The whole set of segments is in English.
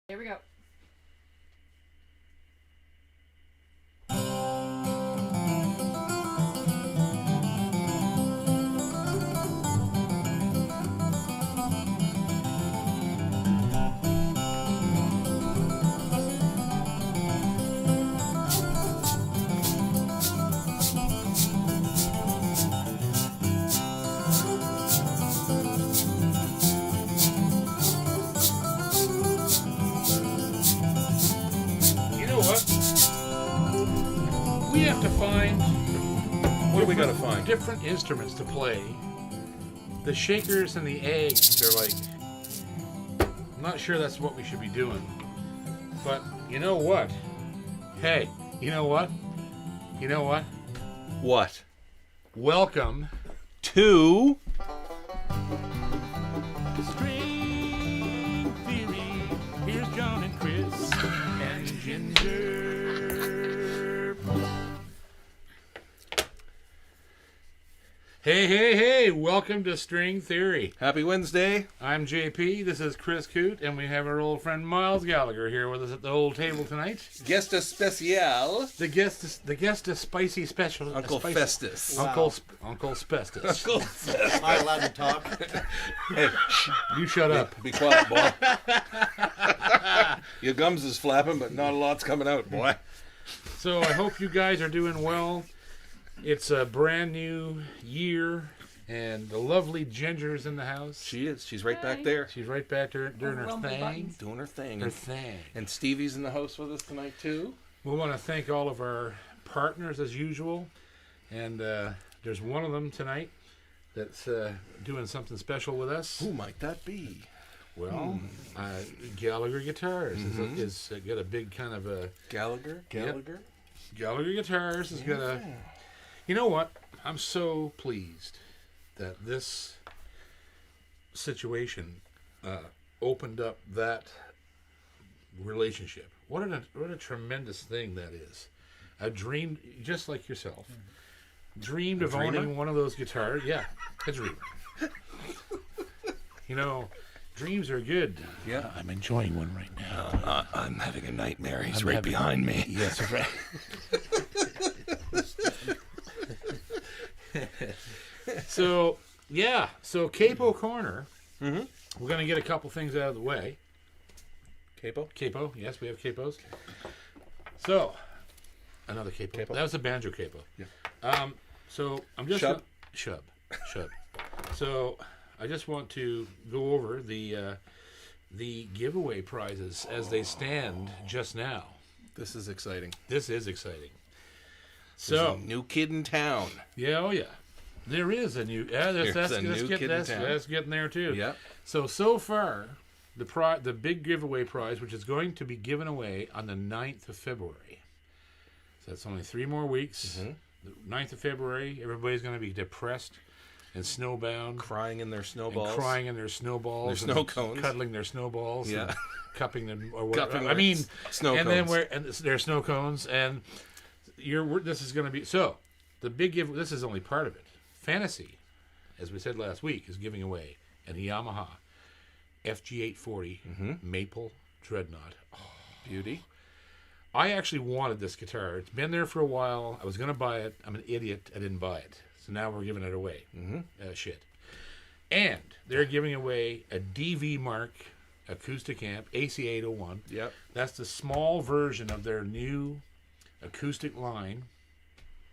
Here we go. You know what? We have to find. What do we got to find? Different instruments to play. The shakers and the eggs are like. I'm not sure that's what we should be doing. But you know what? Hey, you know what? You know what? What? Welcome To String Theory. Here's John and Chris and Ginger. Hey, hey, hey! Welcome to String Theory. Happy Wednesday. I'm JP. This is Chris Coote, and we have our old friend Miles Gallagher here with us at the old table tonight. Guest especial. The guest is spicy special. Uncle spicy, Festus. Uncle Spestus. Uncle Festus. Am I allowed to talk? Hey, You shut up. be quiet, boy. Your gums is flapping, but not a lot's coming out, boy. So I hope you guys are doing well. It's a brand new year, and the lovely Ginger's in the house. She is. She's right back there. She's right back there doing her Rumble thing. buttons. Doing her thing. Her thing. And Stevie's in the house with us tonight, too. We want to thank all of our partners as usual, and there's one of them tonight that's doing something special with us. Who might that be? Well, Gallagher Guitars is got a big kind of a Gallagher? Gallagher? Gallagher Guitars is got a. You know what? I'm so pleased that this situation opened up that relationship. What a tremendous thing that is. I dreamed, just like yourself, dreamed of owning one of those guitars. Yeah, a dream. You know, dreams are good. Yeah. I'm enjoying one right now. I'm having a nightmare. He's I'm right having- behind me. Yes, right. So Capo Corner. Mm-hmm. We're going to get a couple things out of the way. Capo? Capo, yes, we have capos. So, another capo. That was a banjo capo. Yeah. So I'm just Shub. Shub. So I just want to go over the giveaway prizes as they stand just now. This is exciting. This is exciting. There's So a new kid in town. yeah, oh yeah, there is a new. Yeah, that's getting there too. Yeah. So far, the big giveaway prize, which is going to be given away on the 9th of February. So that's only 3 more weeks. Mm-hmm. The 9th of February, everybody's going to be depressed and snowbound. Crying in their snowballs. And crying in their snowballs. Their snow cones. Cuddling their snowballs. Yeah. And cupping them. Or whatever. Cupping I mean, snow and cones. then their snow cones. And this is going to be. So, the big give. This is only part of it. Fantasy, as we said last week, is giving away a Yamaha FG840 Maple Dreadnought. Beauty. I actually wanted this guitar. It's been there for a while. I was going to buy it. I'm an idiot. I didn't buy it. So now we're giving it away. Shit. And they're giving away a DV Mark acoustic amp, AC801. Yep. That's the small version of their new acoustic line.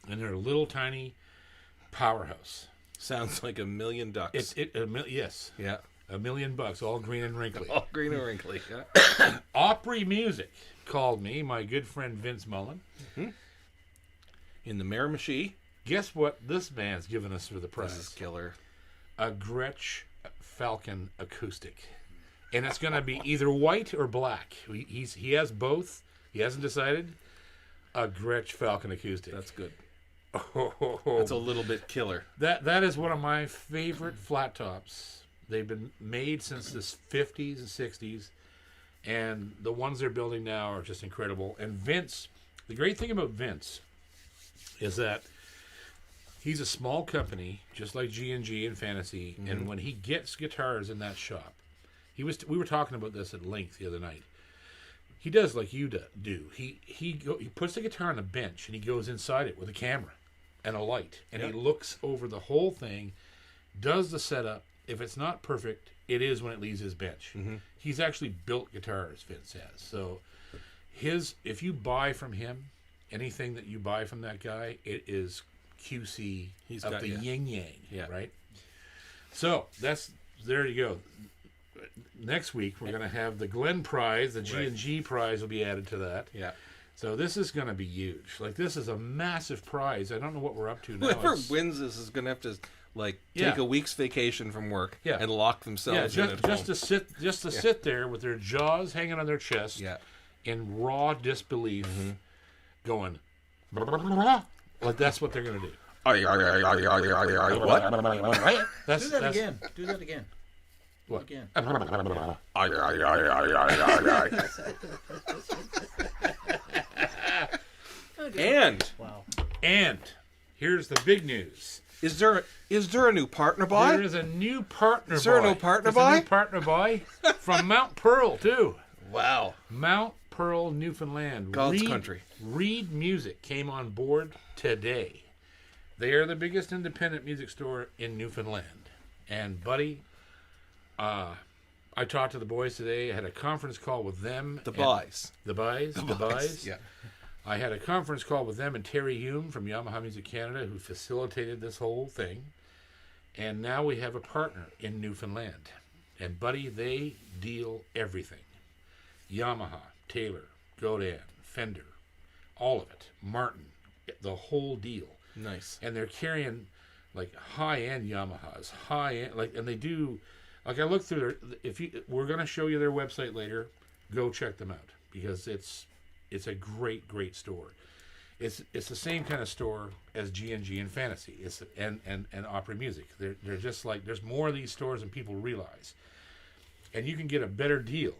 And they're a little tiny powerhouse. Sounds like $1 million. Yes. Yeah. $1 million, all green and wrinkly. All green and wrinkly. Yeah. Opry Music called me, my good friend Vince Mullen. In the Miramichi. Guess what this band's given us for the prize? This is killer. A Gretsch Falcon acoustic. And it's going to be either white or black. He has both. He hasn't decided. A Gretsch Falcon acoustic. That's good. Oh, That's a little bit killer. That is one of my favorite flat tops. They've been made since the 50s and 60s. And the ones they're building now are just incredible. And Vince, the great thing about Vince is that he's a small company, just like G&G and Fantasy. And when he gets guitars in that shop, we were talking about this at length the other night. He does like you do. He puts the guitar on a bench and he goes inside it with a camera and a light, and he looks over the whole thing, does the setup. If it's not perfect, it is when it leaves his bench. Mm-hmm. He's actually built guitars, Vince has. So if you buy from him, anything that you buy from that guy, it is QC of the yin yang, right? So there you go. Next week we're going to have the Glenn Prize, the G&G Prize will be added to that. Yeah. So this is going to be huge. Like, this is a massive prize. I don't know what we're up to now. Whoever wins this is going to have to take a week's vacation from work and lock themselves in at home. to sit there with their jaws hanging on their chest in raw disbelief, going like that's what they're going to do. What? Do that again. Do that again. What? Again. And here's the big news. Is there a new partner by? There is a new partner. Is there a new partner by? A new partner by from Mount Pearl too. Wow. Mount Pearl, Newfoundland. God's country. Reed Music came on board today. They are the biggest independent music store in Newfoundland. And buddy, I talked to the boys today. I had a conference call with them. The Buys. Yeah. I had a conference call with them and Terry Hume from Yamaha Music Canada, who facilitated this whole thing. And now we have a partner in Newfoundland. And buddy, they deal everything. Yamaha, Taylor, Godin, Fender, all of it. Martin, the whole deal. Nice. And they're carrying like high-end Yamahas, high-end, like, and they do, like, I looked through their, we're going to show you their website later. Go check them out, because it's a great store. It's the same kind of store as G&G and Fantasy. And Opry Music. They're just like, there's more of these stores than people realize. And you can get a better deal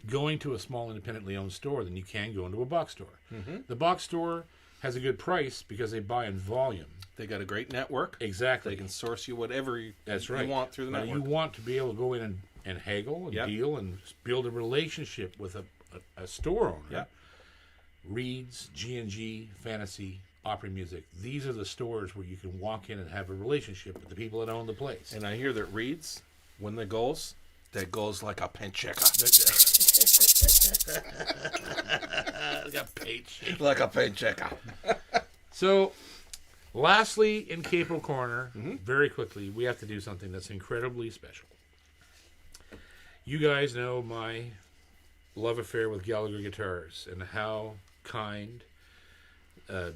going to a small independently owned store than you can go into a box store. Mm-hmm. The box store has a good price because they buy in volume. They got a great network. Exactly. They can source you whatever you right. want through the network. You want to be able to go in and haggle and deal and build a relationship with a store owner. Yeah. Reed's, G&G, Fantasy, Opry Music. These are the stores where you can walk in and have a relationship with the people that own the place. And I hear that Reed's, when they goes like a paint checker. Like a paint checker. So, lastly, in Capel Corner, very quickly, we have to do something that's incredibly special. You guys know my love affair with Gallagher guitars and how kind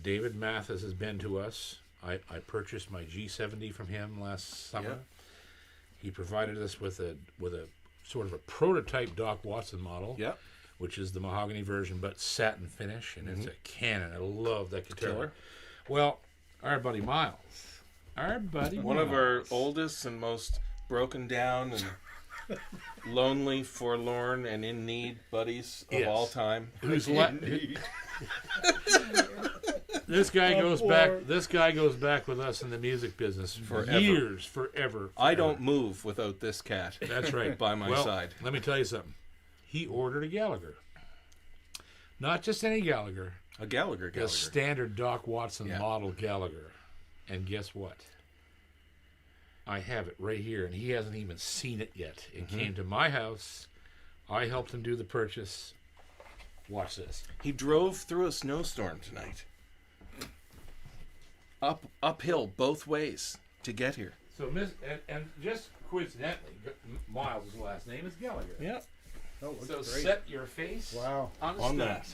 David Mathis has been to us. I purchased my G70 from him last summer. Yeah. He provided us with a sort of a prototype Doc Watson model, which is the mahogany version, but satin finish, and it's a Canon. I love that guitar. Killer. Well, our buddy Miles, one of our oldest and most broken down and lonely, forlorn, and in need buddies of all time. Who's This guy goes back. This guy goes back with us in the music business for years, forever. I don't move without this cat. That's right. By my side. Let me tell you something. He ordered a Gallagher, not just any Gallagher. A Gallagher. The standard Doc Watson model Gallagher. And guess what? I have it right here, and he hasn't even seen it yet. It came to my house. I helped him do the purchase. Watch this. He drove through a snowstorm tonight. Uphill both ways to get here. So, and just coincidentally, Miles' last name is Gallagher. Yeah. Oh, so great. Set your face on that.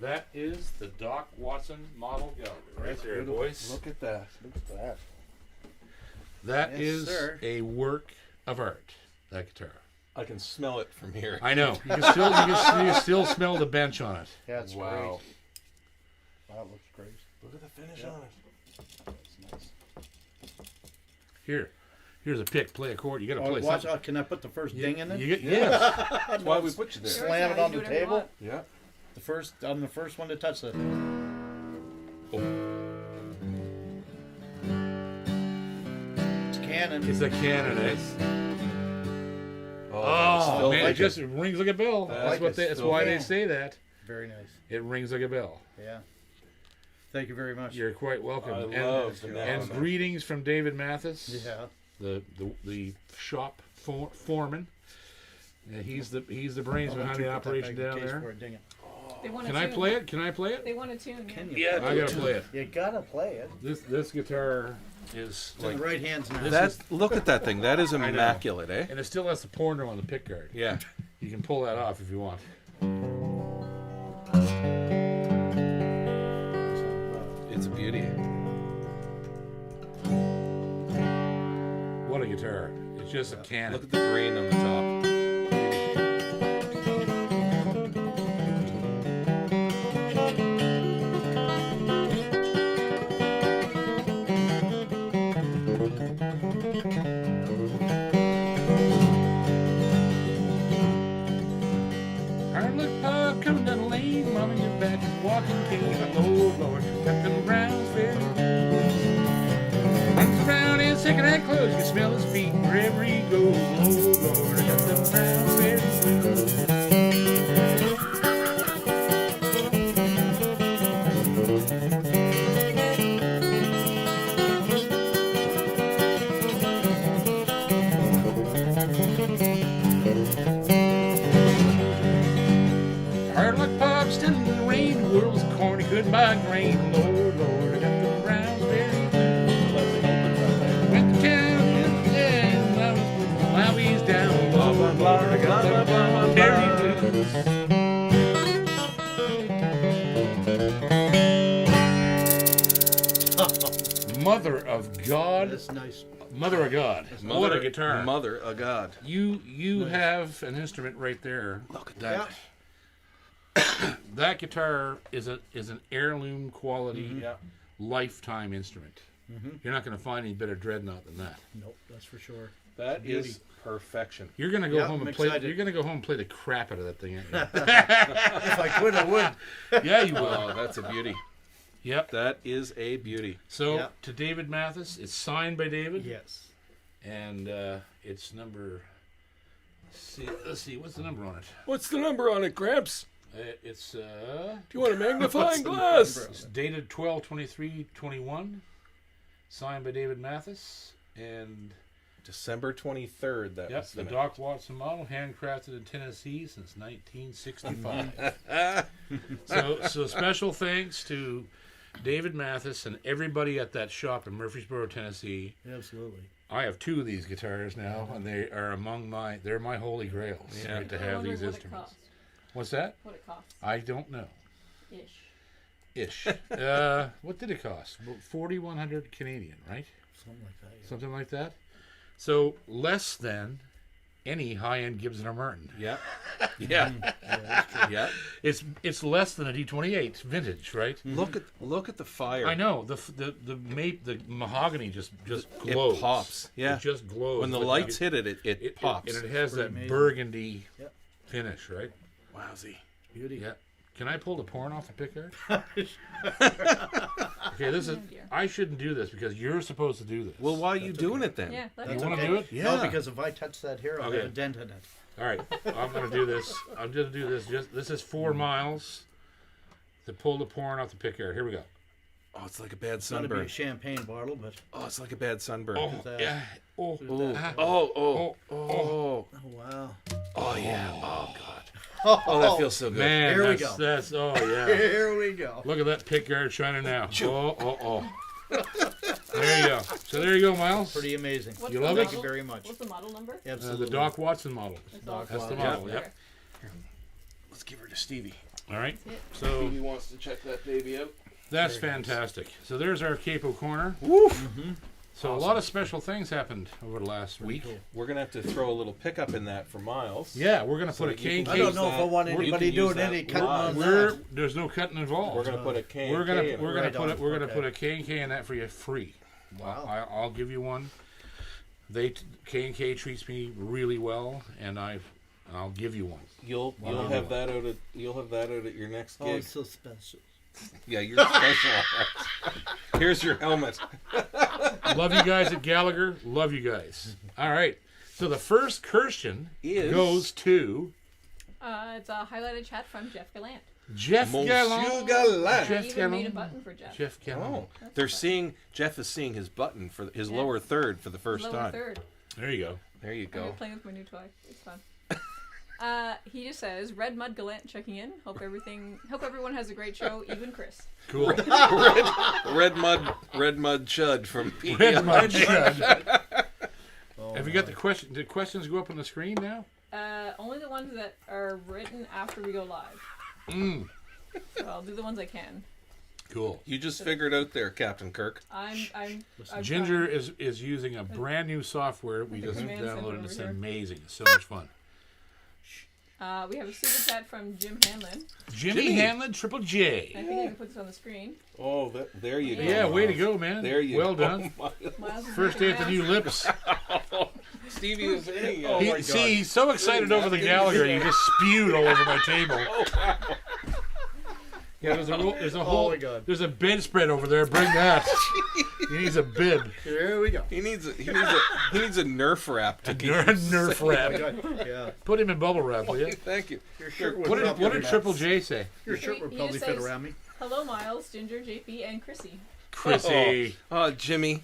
That is the Doc Watson model Gallagher. Right there, beautiful. Boys. Look at that. Look at that. That is a work of art, that guitar. I can smell it from here. I know. You can still smell the bench on it. Yeah, it's great. Wow. Wow, it looks great. Look at the finish on it. That's nice. Here's a pick. Play a chord. You got to play watch, something. can I put the first ding in it? Yes. That's why we put you there. Slam it on the table. Yeah. I'm the first one to touch it. It's Canon. It's a Canon. Oh, Oh, man, it like just rings like a bell. That's That's why they say that. Very nice. It rings like a bell. Yeah. Thank you very much. You're quite welcome. I and, love the and greetings from David Mathis, Yeah. the shop foreman. He's the brains behind the operation down there. They want Can a I tune. play it? Can I play it? They want a tune. Can Yeah. you? Yeah, I gotta play it. You gotta play it. This guitar is It's in the right hands now. That, look at that thing. That is know. immaculate, eh? and it still has the pointer on the pick guard. Yeah. You can pull that off if you want. It's a beauty. What a guitar! It's just a cannon. Look at the green on the top. Hard luck pub coming down the lane, mom and your back is walking cane. Oh Lord, got them browns very good. Runs around in second-hand clothes, you smell his feet wherever he goes. Oh Lord, I got them browns very good. Hard luck pub standing in the rain, the world's corn, he couldn't buy grain. Lord, Lord, I got them browns very good. Went to town, yeah, while he's down. Blah, blah, blah, I got them browns very good. Mother of God, That's nice. Mother of God, what a guitar! Mother of God. You have an instrument right there. Look at that. That guitar is an heirloom quality, lifetime instrument. You're not going to find any better dreadnought than that. Nope, that's for sure. That is perfection. You're going to go Yeah, home I'm and play. excited. You're going to go home and play the crap out of that thing, aren't you? If I could, I would. Yeah, you will. Oh, that's a beauty. Yep. That is a beauty. So Yeah. to David Mathis, it's signed by David, Yes. and it's number. Let's see. What's the number on it? What's the number on it, Gramps? It's Do you want a magnifying glass? It's dated 12/23/21, signed by David Mathis, and December 23rd. That yep, was the the Doc Watson model, handcrafted in Tennessee since 1965. so special thanks to David Mathis and everybody at that shop in Murfreesboro, Tennessee. Absolutely. I have two of these guitars now, and they are they're my holy grails, Yeah. right, to I have wonder these what it instruments. costs. What's that? What it costs. I don't know. Ish. What did it cost? About 4,100 Canadian, right? Something like that. Yeah. Something like that. So less than any high-end Gibson or Martin. Yeah. Yeah. Yeah, that's true. Yeah. It's less than a D28 vintage, right? Look at the fire. I know the mahogany just glows. It pops. Yeah. It just glows When the with lights hit it, it pops. and it has that amazing. burgundy Yep. finish, right? Wowsy. Beauty. Yeah. Can I pull the porn off the pickguard? Okay, this is. Oh, dear. I shouldn't do this because you're supposed to do this. Well, why are you doing it then? Yeah. you want to do it? Yeah. No, because if I touch that here, I'll Okay. have a dent in it. All right, I'm gonna do this. I'm gonna do this. This is 4 miles to pull the porn off the pickguard. Here we go. Oh, it's like a bad It's got to be sunburn. a champagne bottle, but Oh, it's like a bad sunburn. Oh that. yeah. Oh. Oh, ah. oh, oh, Oh. oh, oh wow. oh, yeah. Oh, God. Oh, Oh, that feels so good. Man, Here we that's, go. that's oh yeah. Here we go. Look at that pickguard shining now. Oh. There you go. So there you go, Miles. Pretty amazing. What's You the love it? Thank you very much. What's the model number? Absolutely. The Doc Watson model. It's all That's the okay. model. Okay. Yep. Let's give her to Stevie. All right. That's it. So wants to check that baby out. that's fantastic. So there's our capo corner. Woof. So a lot of special things happened over the last week. cool. We're going to have to throw a little pickup in that for Miles. Yeah, we're gonna So put a that you K&K. can I don't know if I want You can anybody use doing that any cutting on live. that. There's no cutting involved. We're going to put a K. We're gonna in put Okay. a K&K in that for you free. Wow. I'll give you one. K&K treats me really well, and I'll give you one. You'll have that out at your next Oh, gig. it's so special. Yeah, you're special. Here's your helmet. Love you guys at Gallagher. Love you guys. All right. So the first Kirsten goes to It's a highlighted chat from Jeff Gallant. Jeff Monsieur Gallant. Gallant. I even made a button for Jeff. Jeff Gallant. Oh, they're seeing Jeff is seeing his button for his lower third for the first Lower time. third. There you go. There you I'm go. playing with my new toy. It's fun. He just says, Red Mud Gallant checking in. Hope everyone has a great show, even Chris. Cool. Red mud chud from PEI. Red Mud Chud. Oh, Have you got the question? Did questions go up on the screen now? Only the ones that are written after we go live. So I'll do the ones I can. Cool. You just figured out there, Captain Kirk. I'm Ginger is using a brand new software we just command center downloaded. It's over here. amazing. It's so much fun. We have a super chat from Jim Hanlon. Jimmy Hanlon, Triple J. I think I can put this on the screen. Oh, there you go. Yeah, way to go, man. There you well go. done. Miles is First day making at the new math. lips. Stevie is in. Oh, my God. He's so excited over the Gallagher, he just spewed all over my table. Yeah, there's a whole my God. there's a bedspread over there. Bring that. He needs a bib. Here we go. He needs a Nerf wrap to keep Nerf Oh my wrap. God. Yeah. Put him in bubble wrap, will you? Thank you. Your shirt would What probably did fit- Triple J say? Your shirt would He probably just fit says- around me. Hello, Miles, Ginger, JP, and Chrissy. Chrissy. Oh, Jimmy.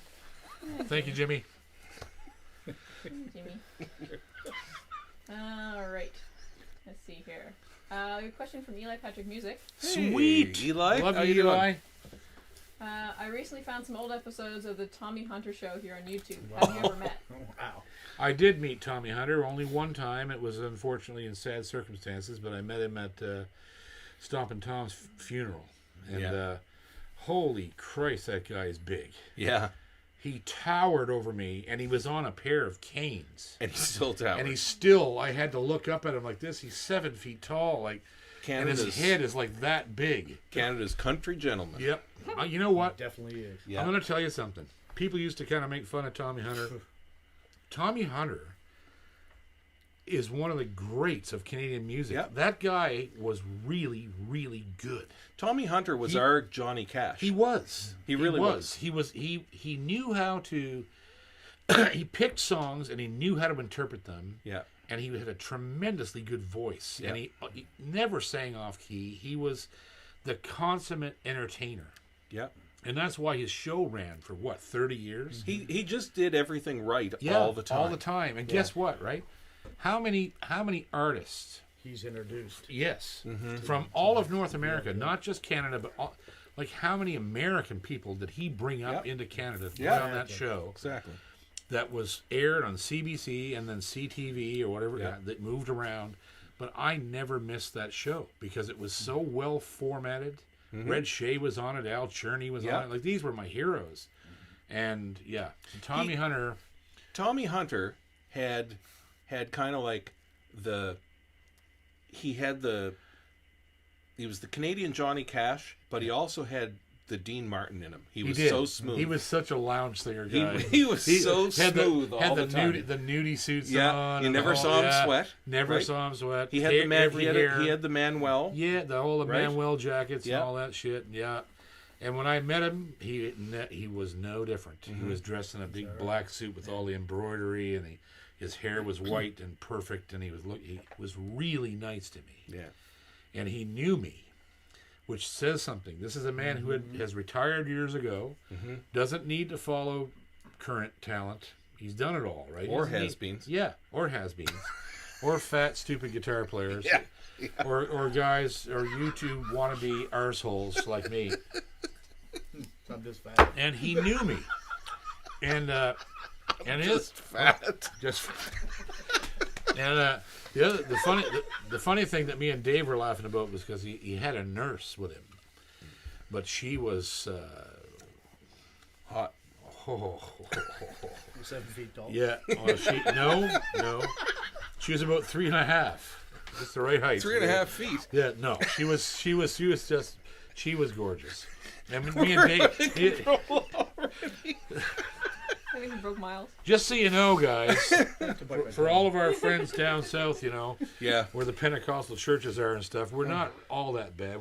Thank you, Jimmy. Jimmy. All right. Let's see here. We have a question from Eli Patrick Music. Sweet. Hey, Eli. Love How you, you doing? Eli. I recently found some old episodes of the Tommy Hunter show here on YouTube. Have you ever met? Oh, wow. I did meet Tommy Hunter only one time. It was unfortunately in sad circumstances, but I met him at Stompin' Tom's funeral. And holy Christ, that guy is big. Yeah. He towered over me, and he was on a pair of canes. And he's still towered. And he's still, I had to look up at him like this. He's 7 feet tall, and Canada's his head is like that big. Canada's country gentleman. Yep. You know what? Definitely is. Yeah. I'm going to tell you something. People used to kind of make fun of Tommy Hunter. Tommy Hunter is one of the greats of Canadian music. Yep. That guy was really, really good. Tommy Hunter was our Johnny Cash. He was. He really was. He knew how to. He picked songs and he knew how to interpret them. Yeah. And he had a tremendously good voice. Yeah. And he never sang off key. He was the consummate entertainer. Yeah. And that's why his show ran for 30 years? He just did everything right Yeah, all the time. all the time. And guess what, right? How many artists? He's introduced. Yes, Mm-hmm. from all of North America, not just Canada, but all, like how many American people did he bring up into Canada to put on that show? Exactly. That was aired on CBC and then CTV or whatever that moved around. But I never missed that show because it was so well formatted. Mm-hmm. Red Shea was on it. Al Cherney was on it. Like these were my heroes. And Tommy Hunter. Tommy Hunter had kind of like he was the Canadian Johnny Cash, but he also had the Dean Martin in him. He was so smooth. He was such a lounge singer guy. He was so smooth all the time. The nudie suits on. You and never saw him sweat. Never right? saw him sweat. He had the man. He had the Manuel. Yeah, the whole right? Manuel jackets Yeah. and all that shit. Yeah. And when I met him, he was no different. Mm-hmm. He was dressed in a big black suit with all the embroidery, and his hair was white and perfect, and he was really nice to me. Yeah. And he knew me, which says something. This is a man who has retired years ago, doesn't need to follow current talent. He's done it all, right? Or Doesn't has-beens. Yeah, or has-beens. Or fat, stupid guitar players. Yeah. Or guys, or YouTube wannabe arseholes like me. I'm just fat. And he knew me. And Just fat. just and the funny thing that me and Dave were laughing about was because he had a nurse with him, but she was Hot. oh, 7 feet tall. yeah. No. She was about 3.5. Just the right height. 3.5 feet. Yeah, no. She was gorgeous. And me and Dave. I think we broke Miles. Just so you know, guys, for all of our friends down south, Yeah. where the Pentecostal churches are and stuff, we're not all that bad.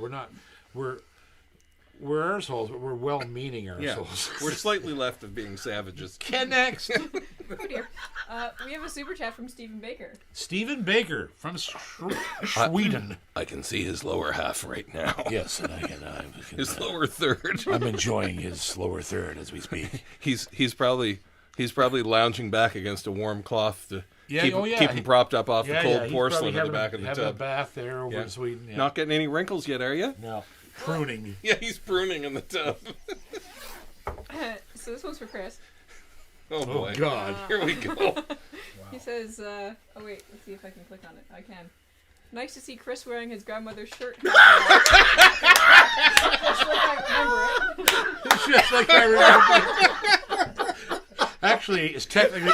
we're arseholes, but we're well-meaning arseholes. We're slightly left of being savages. Ken next. Oh dear. We have a super chat from Stephen Baker. Stephen Baker from Sweden. I can see his lower half right now. Yes, and I can. His lower third. I'm enjoying his lower third as we speak. He's probably lounging back against a warm cloth to keep him propped up off the cold porcelain in the back of the having tub. a bath there over in Sweden. Yeah. Not getting any wrinkles yet, are you? No. Pruning. Yeah, he's pruning in the tub. So this one's for Chris. Oh boy. Oh God. Here we go. He says, oh wait, let's see if I can click on it. I can. Nice to see Chris wearing his grandmother's shirt. Just like I remember it. Just like I remember. Actually, it's technically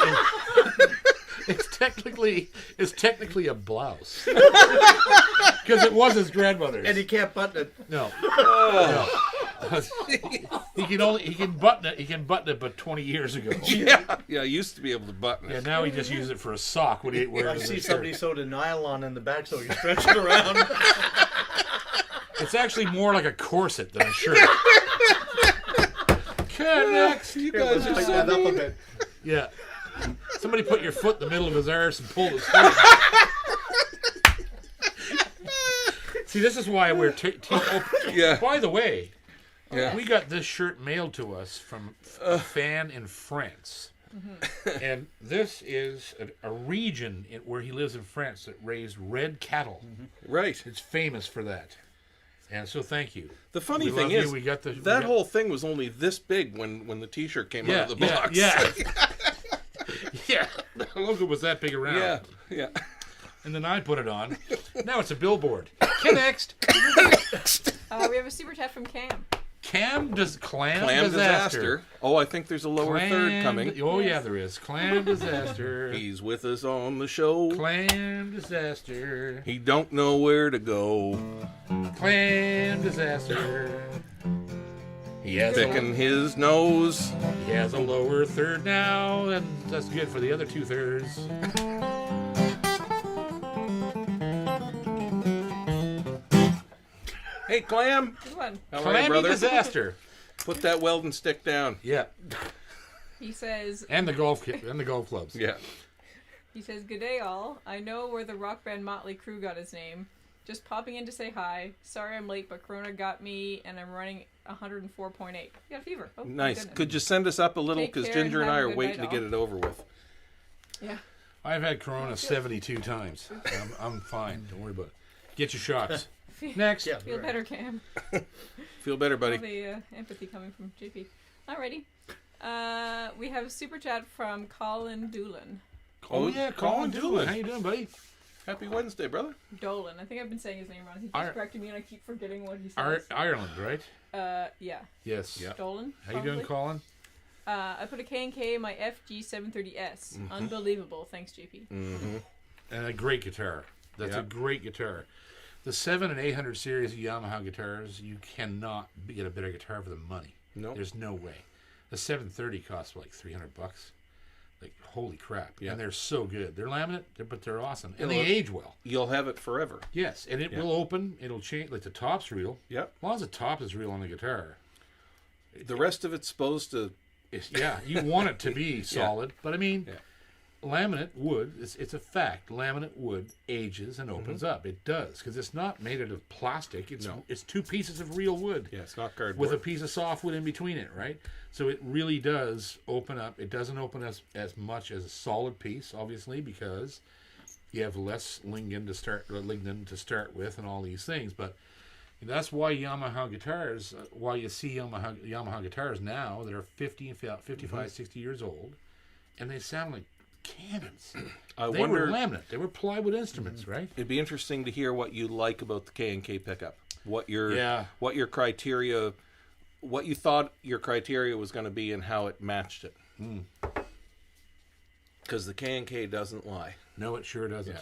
a blouse because it was his grandmother's. And he can't button it. No. No. he can button it. He can button it, but 20 years ago. Yeah, I used to be able to button it. Yeah, now he just uses it for a sock when he wears. I see somebody sewed a nylon in the back so you stretch it around. It's actually more like a corset than a shirt. Okay, next. You Here, guys let's are tighten so that up a mean. bit. Yeah. Somebody put your foot in the middle of his arse and pull the skirt. See, this is why we're Yeah. By the way, Yeah. we got this shirt mailed to us from a fan in France. And this is a region where he lives in France that raised red cattle. Right. It's famous for that. And so thank you. The funny We thing love you. is, We got that whole thing was only this big when the T-shirt came out of the box. Yeah. Yeah. The logo was that big around. Yeah. Yeah. And then I put it on. Now it's a billboard. Next. We have a super chat from Cam. Clam Clam disaster. Oh, I think there's a lower third coming. Oh, yeah, there is. Clam disaster. He's with us on the show. Clam disaster. He don't know where to go. Clam disaster. He has Picking his nose. He has a lower third now, and that's good for the other 2/3. Hey, Clam. Good one. How are you, Clammy brother? disaster. Put that welding stick down. Yeah, He says, and the golf clubs. Yeah. he says, good day all. I know where the rock band Motley Crue got his name. Just popping in to say hi. Sorry I'm late, but Corona got me, and I'm running 104.8. You got a fever. Oh, my Nice. goodness. Could you send us up a little? Take Because care and Ginger and I have a are good waiting to night, get all. it over with. Yeah. I've had Corona 72 times. I'm fine. Don't worry about it. Get your shots. Next. Yeah, Feel right. better, Cam. Feel better, All buddy. the empathy coming from JP. Alrighty. We have a super chat from Colin Doolin. Oh, yeah, Colin Colin Doolin. Doolin. How you doing, buddy? Happy Wednesday, brother. Dolan. I think I've been saying his name wrong. He keeps correcting me and I keep forgetting what he says. Ireland, right? Yeah. Yes. Yeah. Dolan. How you doing, probably. Colin? I put a K in my FG730S. Unbelievable. Thanks, JP. Mm-hmm. And a great guitar. That's a Yep. great guitar. The 7 and 800 series of Yamaha guitars, you cannot get a better guitar for the money. Nope. There's no way. The 730 costs like $300. Like, holy crap. Yeah. And they're so good. They're laminate, but they're awesome. And You'll they have- age well. You'll have it forever. Yes, and it Yeah. will open. It'll change. Like the top's real. Yep. As long as the top is real on the guitar. The rest of it's supposed to. Yeah, you want it to be solid. But I mean, Yeah. laminate wood, it's a fact. Laminate wood ages and opens up. It does, because it's not made out of plastic. It's two pieces of real wood. Yeah, it's not cardboard. With a piece of softwood in between it, right? So it really does open up. It doesn't open as much as a solid piece, obviously, because you have less lignin to start with, and all these things. But that's why Yamaha guitars, why you see Yamaha guitars now that are 50 and 55, 60 years old, and they sound like cannons. I They wonder. were laminate. They were plywood instruments, right? It'd be interesting to hear what you like about the K&K pickup. What your Yeah. what your criteria, what you thought your criteria was going to be, and how it matched it. Because the K&K doesn't lie. No, it sure doesn't. Yeah.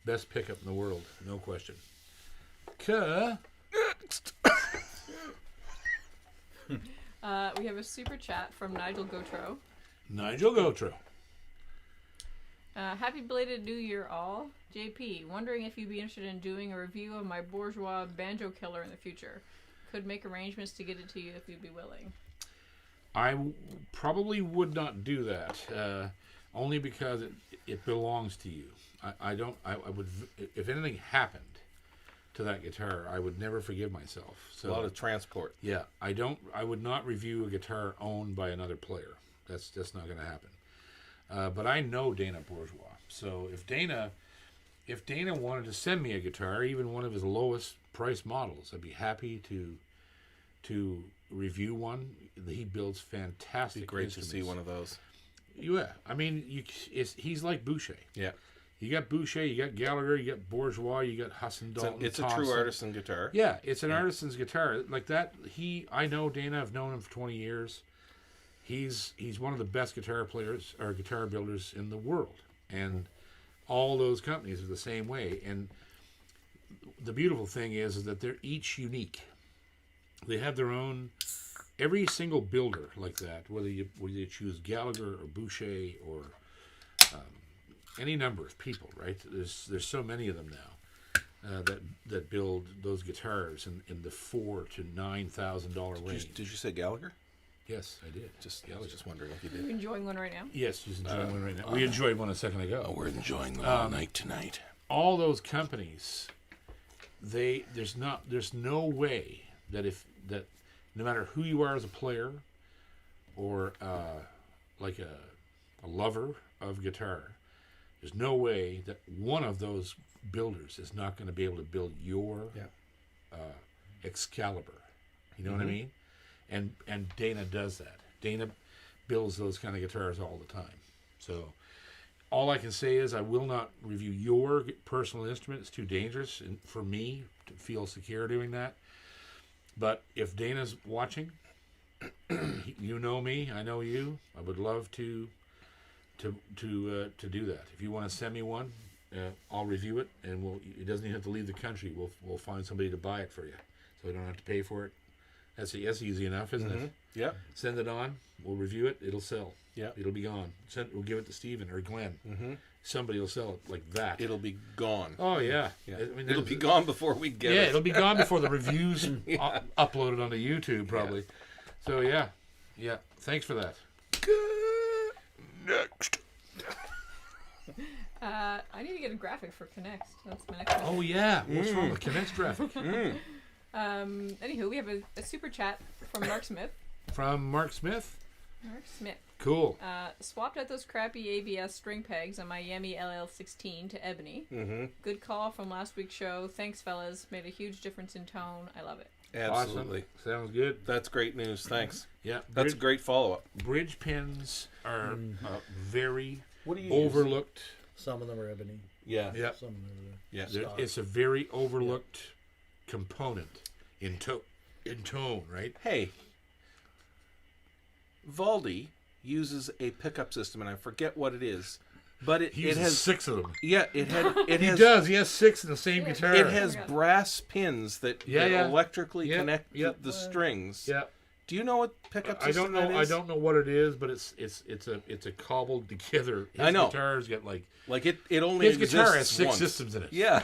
Best pickup in the world, no question. We have a super chat from Nigel Gautreau. Nigel Gautreau. Happy belated New Year, all. JP, wondering if you'd be interested in doing a review of my bourgeois banjo killer in the future. Could make arrangements to get it to you if you'd be willing. Probably would not do that, only because it belongs to you. I would, if anything happened to that guitar, I would never forgive myself. So A lot of transport. yeah, I would not review a guitar owned by another player. That's just not going to happen. But I know Dana Bourgeois, so if Dana wanted to send me a guitar, even one of his lowest price models, I'd be happy to review one. He builds fantastic. It'd be great instruments. to see one of those. Yeah, I mean, he's like Boucher. Yeah. You got Boucher, you got Gallagher, you got Bourgeois, you got Husson, Dalton. It's a Thompson. true artisan guitar. Yeah, it's an artisan's guitar like that. I know Dana. I've known him for 20 years. He's one of the best guitar players or guitar builders in the world, and all those companies are the same way. And the beautiful thing is that they're each unique. They have their own. Every single builder like that, whether you choose Gallagher or Boucher or any number of people, right? There's so many of them now that build those guitars in the $4,000 to $9,000 range. Did you say Gallagher? Yes, I did. I was just wondering if you Are you did. enjoying one right now? Yes, she's enjoying one right now. We enjoyed one a second ago. We're enjoying them all night tonight. All those companies, there's no way that no matter who you are as a player or like a lover of guitar, there's no way that one of those builders is not going to be able to build your Excalibur. You know what I mean? And Dana does that. Dana builds those kind of guitars all the time. So all I can say is I will not review your personal instrument. It's too dangerous for me to feel secure doing that. But if Dana's watching, you know me, I know you. I would love to do that. If you want to send me one, I'll review it, and it doesn't even have to leave the country. We'll find somebody to buy it for you, so we don't have to pay for it. That's easy enough, isn't it? Yeah. Send it on. We'll review it. It'll sell. Yeah. It'll be gone. We'll give it to Steven or Glenn. Somebody will sell it like that. It'll be gone. Oh yeah. Yeah. I mean, It'll be gone before we get it. Yeah, it'll be gone before the reviews uploaded onto YouTube probably. So yeah. Thanks for that. Next. I need to get a graphic for Connect. That's my next one. Oh yeah. What's wrong with Connect's graphic? Anywho, we have a super chat from Mark Smith. From Mark Smith. Mark Smith. Cool. Swapped out those crappy ABS string pegs on my Yemi LL16 to ebony. Good call from last week's show. Thanks, fellas. Made a huge difference in tone. I love it. Absolutely. Awesome. Sounds good. That's great news. Thanks. Yeah. That's a great follow-up. Bridge pins are very What do you overlooked. use? Some of them are ebony. Yeah. Yeah. Some of them Yeah. It's a very overlooked component in tone, right? Hey, Valdi uses a pickup system, and I forget what it is, but it He uses has 6 of them. Yeah, it He has. does. He has 6 in the same guitar. It has brass pins that electrically Yeah, connect yeah. the strings. Yeah. Do you know what pickup I system don't know. that I is? don't know what it is, but it's a cobbled together. His I know. guitars get like it only his guitar has exists 6 once. systems in it. Yeah,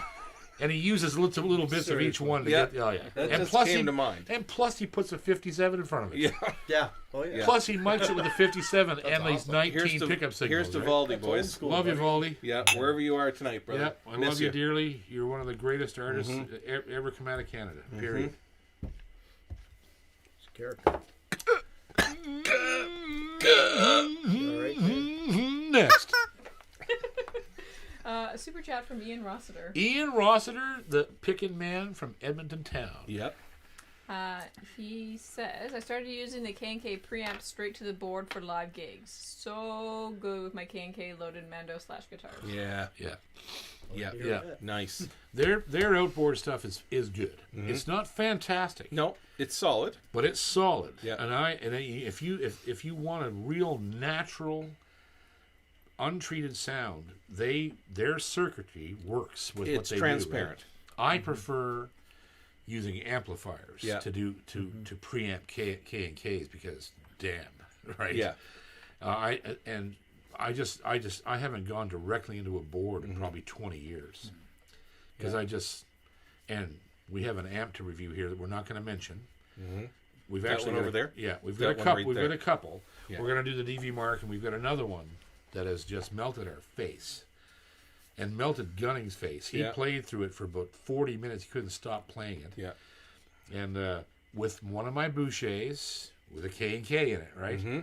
and he uses little bits of each one to Yeah. get. Oh yeah, that and just plus came to mind. And plus he puts a 57 in front of it. Yeah. Yeah. Oh yeah. Plus he mics it with a 57 and these awesome. 19 pickup signals. Here's to right? Valdi, That's boys. old school, Love you, buddy. Valdi. Yeah, wherever you are tonight, brother. Yeah, I Miss love you dearly. You're one of the greatest artists ever come out of Canada. Period. It's a character. All right, man. Next, A super chat from Ian Rossiter. Ian Rossiter, the pickin' man from Edmonton town. Yep. He says, I started using the K&K preamp straight to the board for live gigs. So good with my K&K loaded Mando / guitars. Yeah. Yeah. Yeah. Hear Yeah. that. Nice. Their outboard stuff is good. It's not fantastic. No, it's solid. But it's solid. Yeah. And if you want a real natural, untreated sound, their circuitry works with what It's they transparent. do. Right? I prefer using amplifiers Yeah. to preamp K and Ks because damn, right? Yeah. I haven't gone directly into a board in probably 20 years because and we have an amp to review here that we're not going to mention. Mm-hmm. We've That actually one over there? Yeah, we've That got a one couple. right We've there. got a couple. Yeah. We're going to do the DV Mark, and we've got another one that has just melted our face. And melted Gunning's face. He played through it for about 40 minutes. He couldn't stop playing it. Yeah. And with one of my Bouchers, with a K&K in it, right? Mm-hmm.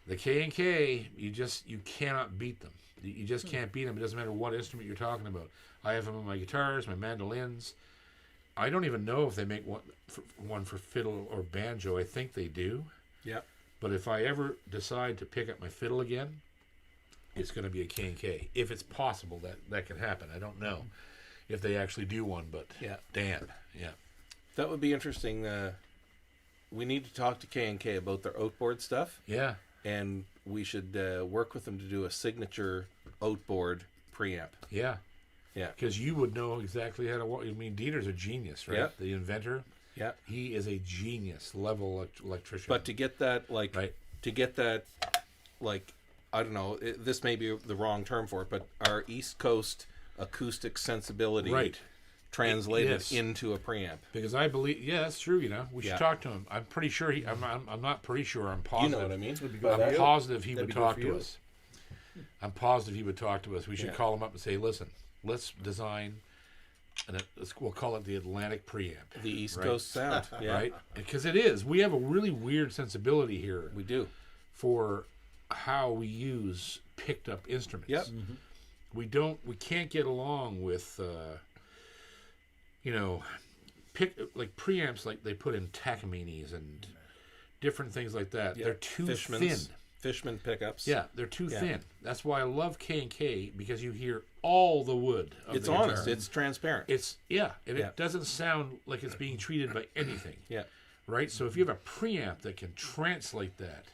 The K&K, you cannot beat them. You just can't beat them. It doesn't matter what instrument you're talking about. I have them on my guitars, my mandolins. I don't even know if they make one for fiddle or banjo. I think they do. Yeah. But if I ever decide to pick up my fiddle again, it's going to be a K&K. If it's possible that can happen. I don't know if they actually do one, but damn. Yeah. That would be interesting. We need to talk to K&K about their outboard stuff. Yeah. And we should work with them to do a signature outboard preamp. Yeah. Yeah. Because you would know exactly how to work. I mean, Dieter's a genius, right? Yeah. The inventor. Yeah. He is a genius level electrician. But to get that, I don't know, this may be the wrong term for it, but our East Coast acoustic sensibility translated into a preamp. Because I believe, that's true, we should talk to him. I'm pretty sure I'm not pretty sure, I'm positive. You know what I mean? I'm positive he would talk to us. I'm positive he would talk to us. We should call him up and say, listen, let's design, we'll call it the Atlantic preamp. The East Coast sound. Yeah. Right? Because it is. We have a really weird sensibility here. We do. For how we use picked up instruments. Yep. Mm-hmm. We can't get along with, preamps like they put in Takamines and different things like that. Yep. They're too thin. Fishman pickups. Yeah, they're too thin. That's why I love K&K, because you hear all the wood of it's the honest. guitar. It's transparent. It doesn't sound like it's being treated by anything. Yeah. Right? So if you have a preamp that can translate that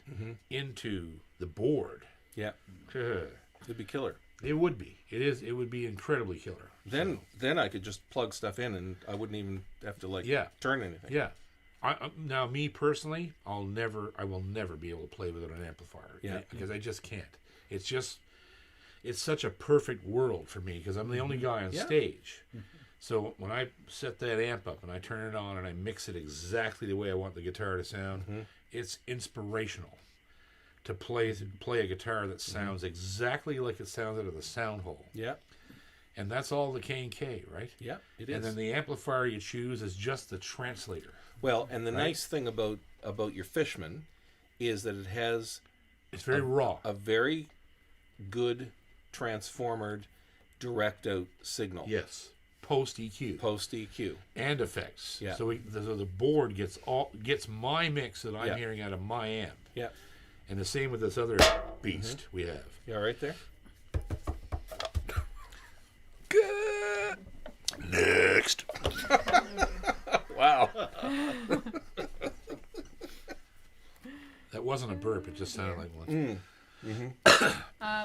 into the board, it'd be killer. It would be. It would be incredibly killer. Then I could just plug stuff in, and I wouldn't even have to turn anything. Yeah. Now, me personally, I will never be able to play without an amplifier. Yeah. Because I just can't. It's such a perfect world for me, because I'm the only guy on stage. So when I set that amp up and I turn it on and I mix it exactly the way I want the guitar to sound, it's inspirational to play a guitar that sounds exactly like it sounds out of the sound hole. Yeah. And that's all the K&K, right? Yeah, it is. And then the amplifier you choose is just the translator. Well, and the nice thing about your Fishman is that it's very raw. A very good transformered direct out signal. Yes. Post EQ and effects. Yeah. So the board gets my mix that I'm hearing out of my amp. Yeah. And the same with this other beast we have. Yeah, right there. Good. Next. Wow. That wasn't a burp. It just sounded like one.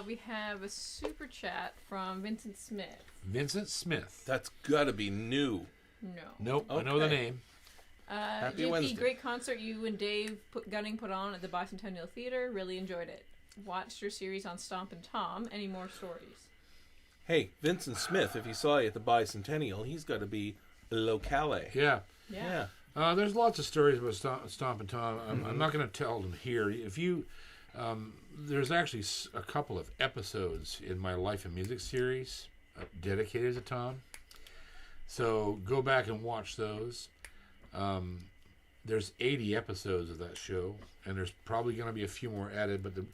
We have a super chat from Vincent Smith. Vincent Smith. That's got to be new. No. Nope. Okay. I know the name. Happy JP, Wednesday. Great concert you and Dave Gunning put on at the Bicentennial Theater. Really enjoyed it. Watched your series on Stomp and Tom. Any more stories? Hey, Vincent Smith, if he saw you at the Bicentennial, he's got to be locale. Yeah. Yeah. There's lots of stories about Stomp and Tom. I'm not going to tell them here. If you, there's actually a couple of episodes in my Life and Music series dedicated to Tom. So go back and watch those. There's 80 episodes of that show, and there's probably going to be a few more added. But the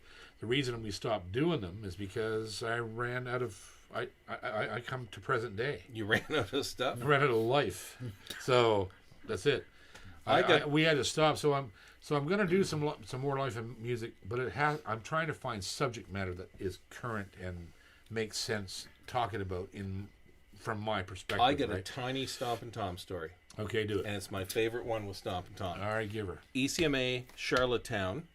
reason we stopped doing them is because I ran out of. I come to present day. You ran out of stuff. I ran out of life, so that's it. We had to stop. So I'm going to do some more Life and Music, but I'm trying to find subject matter that is current and makes sense talking about from my perspective. I got a tiny Stomp and Tom story. Okay, do it. And it's my favorite one with Stomp and Tom. All right, give her. ECMA Charlottetown.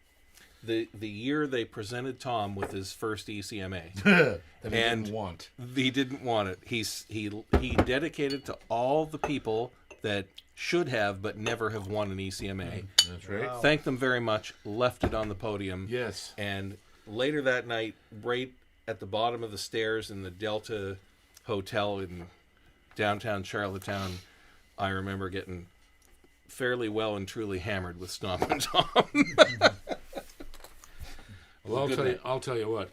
The year they presented Tom with his first ECMA. That he didn't want. He didn't want it. He dedicated to all the people that should have but never have won an ECMA. That's right. Wow. Thanked them very much. Left it on the podium. Yes. And later that night, right at the bottom of the stairs in the Delta Hotel in downtown Charlottetown, I remember getting fairly well and truly hammered with Stompin' Tom. Well, I'll tell you what.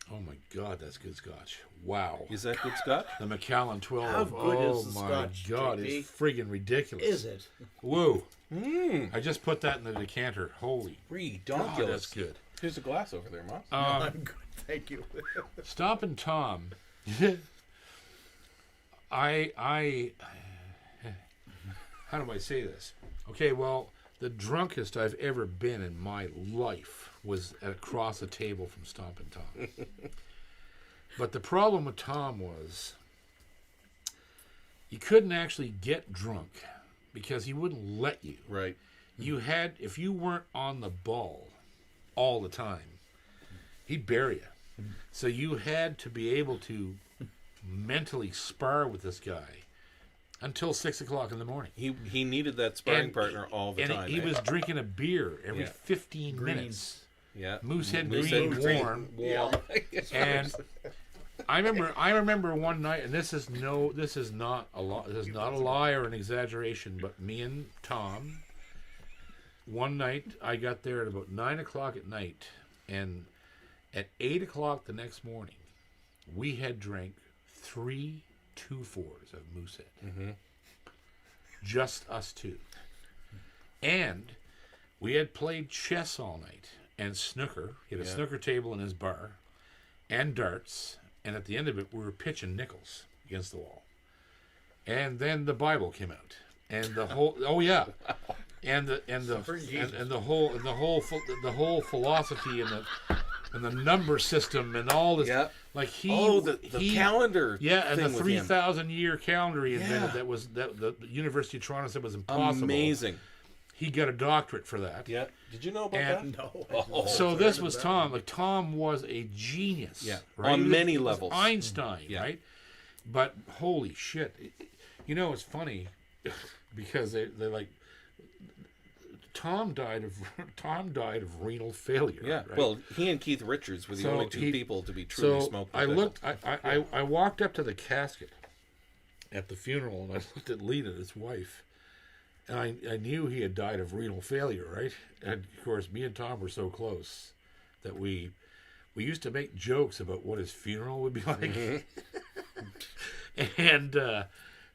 Oh my God, that's good scotch. Wow. Is that good Scotch? The Macallan 12. How good oh is the my scotch, God, JP? it's friggin' ridiculous. Is it? Whoa. I just put that in the decanter. Holy God, Redonkulous. that's good. Here's a glass over there, Mom. I'm good, thank you. Stompin' Tom. I how do I say this? Okay, well, the drunkest I've ever been in my life was across a table from Stompin' Tom. But the problem with Tom was you couldn't actually get drunk because he wouldn't let you. Right. You had, if you weren't on the ball all the time, he'd bury you. So you had to be able to mentally spar with this guy until 6 o'clock in the morning. He needed that sparring partner all the time. And he was drinking a beer every 15 minutes. Yeah. Moosehead Moosehead Green, warm. Warm. And I remember one night, and this is not a lie or an exaggeration, but me and Tom, one night I got there at about 9 o'clock at night, and at 8 o'clock the next morning, we had drank 3 2-4s of Moosehead. Mm-hmm. Just us two. And we had played chess all night and snooker. He had a snooker table in his bar and darts. And at the end of it, we were pitching nickels against the wall. And then the Bible came out. And the whole and the whole philosophy and the number system and all this. Yeah. Like the calendar. Yeah, and the thing with him. 3,000-year calendar he invented that the University of Toronto said was impossible. Amazing. He got a doctorate for that. Yeah. Did you know about that? No. So this was Tom. Like Tom was a genius. Yeah. Right? On He was- many he was levels. Einstein, Yeah. right? But holy shit. It's funny because they're like Tom died of renal failure. Yeah. Right? Well, he and Keith Richards were the So only two he- people to be truly so smoked. I looked. I walked up to the casket at the funeral, and I looked at Lena, his wife, and I knew he had died of renal failure, right? And of course, me and Tom were so close that we used to make jokes about what his funeral would be like. And